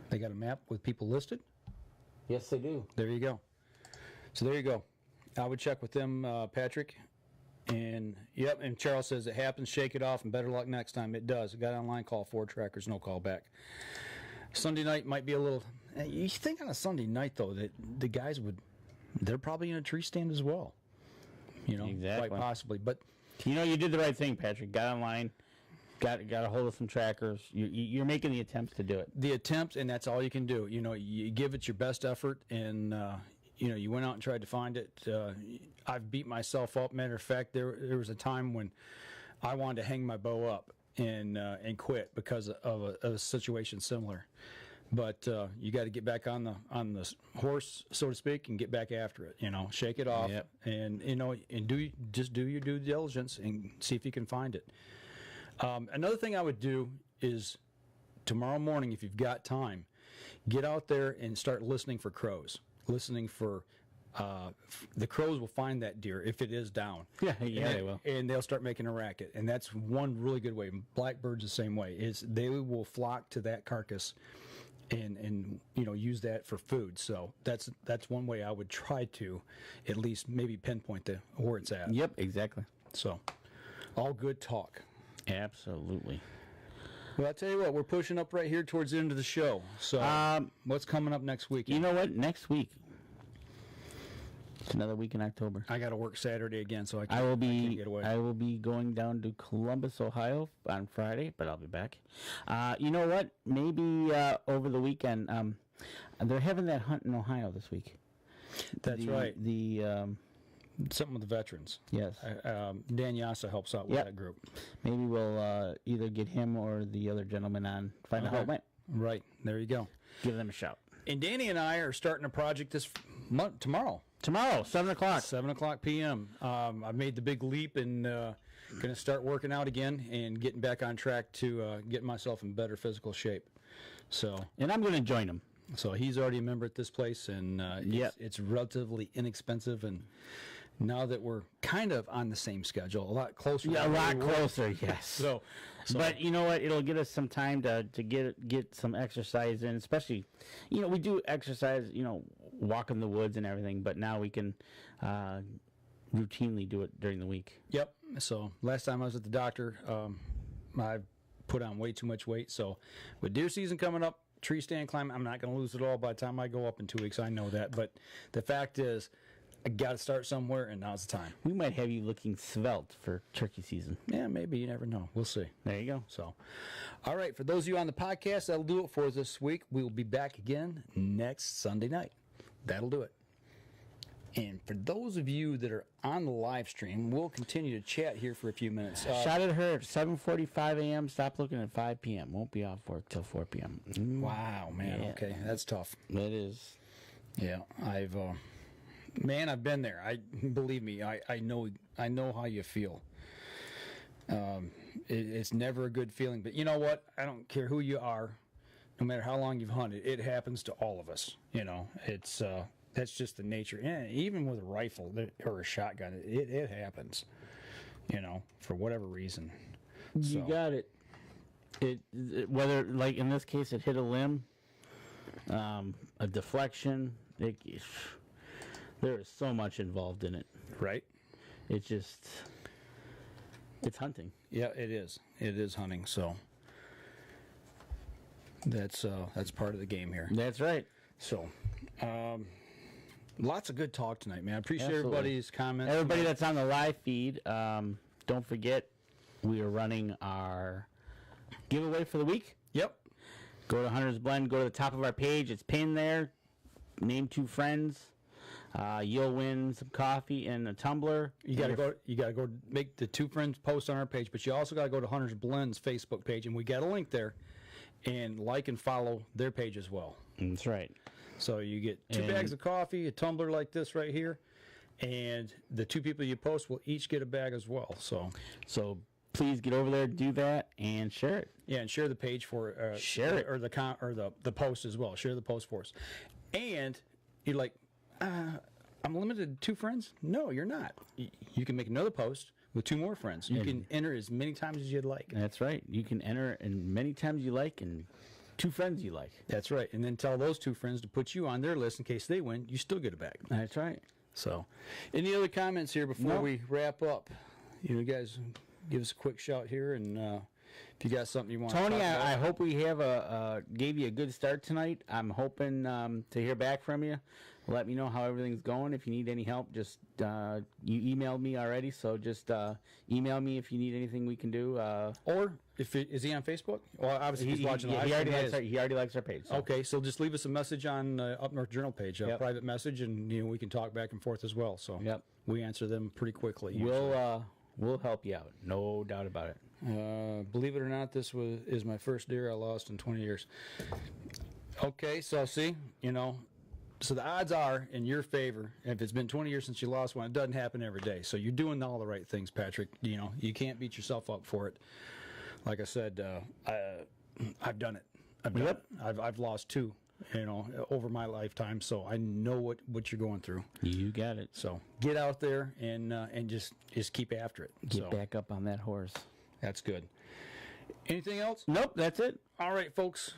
Speaker 2: They got a map with people listed?
Speaker 1: Yes, they do.
Speaker 2: There you go. So there you go. I would check with them, Patrick. And, yep, and Charles says it happens, shake it off, and better luck next time. It does. I got online call, 4 trackers, no call back. Sunday night might be a little... You think on a Sunday night, though, that the guys they're probably in a tree stand as well. You know,
Speaker 1: exactly.
Speaker 2: Quite possibly. But
Speaker 1: you know, you did the right thing, Patrick. Got online, got a hold of some trackers. You're making the attempts to do it.
Speaker 2: The attempt, and that's all you can do. You know, you give it your best effort, and you know, you went out and tried to find it. I've beat myself up. Matter of fact, there was a time when I wanted to hang my bow up and quit because of a situation similar. But you got to get back on the horse, so to speak, and get back after it. You know, shake it off,
Speaker 1: yep.
Speaker 2: And you know, and do your due diligence and see if you can find it. Another thing I would do is tomorrow morning, if you've got time, get out there and start listening for crows. Listening for the crows will find that deer if it is down.
Speaker 1: Yeah, they will,
Speaker 2: and they'll start making a racket. And that's one really good way. Blackbirds the same way. Is they will flock to that carcass. And you know, use that for food. So that's one way I would try to at least maybe pinpoint where it's at.
Speaker 1: Yep, exactly.
Speaker 2: So all good talk.
Speaker 1: Absolutely.
Speaker 2: Well, I tell you what, we're pushing up right here towards the end of the show. So what's coming up next week?
Speaker 1: You know what? Next week, It's another week in October.
Speaker 2: I got to work Saturday again, so I can't get away.
Speaker 1: I will be going down to Columbus, Ohio on Friday, but I'll be back. You know what? Maybe over the weekend. They're having that hunt in Ohio this week.
Speaker 2: That's right.
Speaker 1: The
Speaker 2: something with the veterans.
Speaker 1: Yes.
Speaker 2: Dan Yassa helps out with that group.
Speaker 1: Maybe we'll either get him or the other gentleman on, find out how it went.
Speaker 2: Right. There you go.
Speaker 1: Give them a shout.
Speaker 2: And Danny and I are starting a project this month, tomorrow.
Speaker 1: Tomorrow, 7 o'clock.
Speaker 2: 7 o'clock p.m. I've made the big leap and going to start working out again and getting back on track to get myself in better physical shape.
Speaker 1: And I'm going to join him.
Speaker 2: So he's already a member at this place, and it's relatively inexpensive. And now that we're kind of on the same schedule, a lot closer.
Speaker 1: Yeah, a lot closer, yes.
Speaker 2: So,
Speaker 1: but you know what? It'll get us some time to get some exercise in, especially, we do exercise, walk in the woods and everything, but now we can routinely do it during the week.
Speaker 2: Yep. So last time I was at the doctor, I put on way too much weight. So with deer season coming up, tree stand climbing, I'm not going to lose it all by the time I go up in 2 weeks. I know that. But the fact is, I got to start somewhere, and now's the time.
Speaker 1: We might have you looking svelte for turkey season.
Speaker 2: Yeah, maybe. You never know. We'll see.
Speaker 1: There you go.
Speaker 2: So, all right. For those of you on the podcast, that'll do it for us this week. We'll be back again next Sunday night. That'll do it. And for those of you that are on the live stream, we'll continue to chat here for a few minutes.
Speaker 1: Shot at her, 7:45 a.m. Stop looking at 5 p.m. Won't be off work till 4 p.m.
Speaker 2: Wow, man. Yeah. Okay, that's tough.
Speaker 1: It is.
Speaker 2: Yeah, I've been there. Believe me, I know how you feel. It's never a good feeling, but you know what? I don't care who you are, no matter how long you've hunted. It happens to all of us. It's that's just the nature. And even with a rifle or a shotgun, it happens. For whatever reason.
Speaker 1: You got it. It whether, like in this case, it hit a limb, a deflection. There is so much involved in it.
Speaker 2: Right.
Speaker 1: It's hunting.
Speaker 2: Yeah, it is. It is hunting. So that's part of the game here.
Speaker 1: That's right.
Speaker 2: So, lots of good talk tonight, man. I appreciate everybody's comments.
Speaker 1: Everybody that's on the live feed, don't forget we are running our giveaway for the week.
Speaker 2: Yep.
Speaker 1: Go to Hunter's Blend. Go to the top of our page. It's pinned there. Name 2 friends. You'll win some coffee and a tumbler.
Speaker 2: You gotta go make the 2 friends post on our page, but you also gotta go to Hunter's Blend's Facebook page, and we got a link there, and like and follow their page as well.
Speaker 1: That's right.
Speaker 2: So you get 2 bags of coffee, a tumbler like this right here, and the 2 people you post will each get a bag as well. So
Speaker 1: please get over there, do that, and share it.
Speaker 2: Yeah, and share the page for
Speaker 1: share it
Speaker 2: or the post as well. Share the post for us. And you're like, I'm limited to 2 friends? No, you're not. You can make another post with 2 more friends. You can enter as many times as you'd like.
Speaker 1: That's right. You can enter as many times you like and 2 friends you like.
Speaker 2: That's right. And then tell those 2 friends to put you on their list in case they win. You still get a bag.
Speaker 1: That's right.
Speaker 2: So, any other comments here before we wrap up? You guys give us a quick shout here, and if you got something you want
Speaker 1: Tony,
Speaker 2: to talk about.
Speaker 1: I hope we have gave you a good start tonight. I'm hoping to hear back from you. Let me know how everything's going. If you need any help, just you emailed me already, so just email me if you need anything we can do.
Speaker 2: Or is he on Facebook? Well, obviously he's watching live.
Speaker 1: He already likes our page. So.
Speaker 2: Okay, so just leave us a message on Up North Journal page, a private message, and we can talk back and forth as well. So we answer them pretty quickly.
Speaker 1: We'll help you out, no doubt about it.
Speaker 2: Believe it or not, this is my first deer I lost in 20 years. Okay, so see, so the odds are in your favor. If it's been 20 years since you lost one, it doesn't happen every day. So you're doing all the right things, Patrick. You can't beat yourself up for it. Like I said, I've done it. I've lost 2, over my lifetime. So I know what you're going through.
Speaker 1: You got it.
Speaker 2: So get out there and just keep after it.
Speaker 1: Get back up on that horse.
Speaker 2: That's good. Anything else?
Speaker 1: Nope, that's it.
Speaker 2: All right, folks.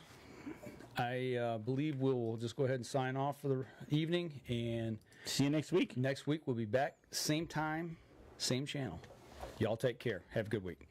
Speaker 2: I believe we'll just go ahead and sign off for the evening, and
Speaker 1: see you next week.
Speaker 2: Next week we'll be back, same time, same channel. Y'all take care. Have a good week.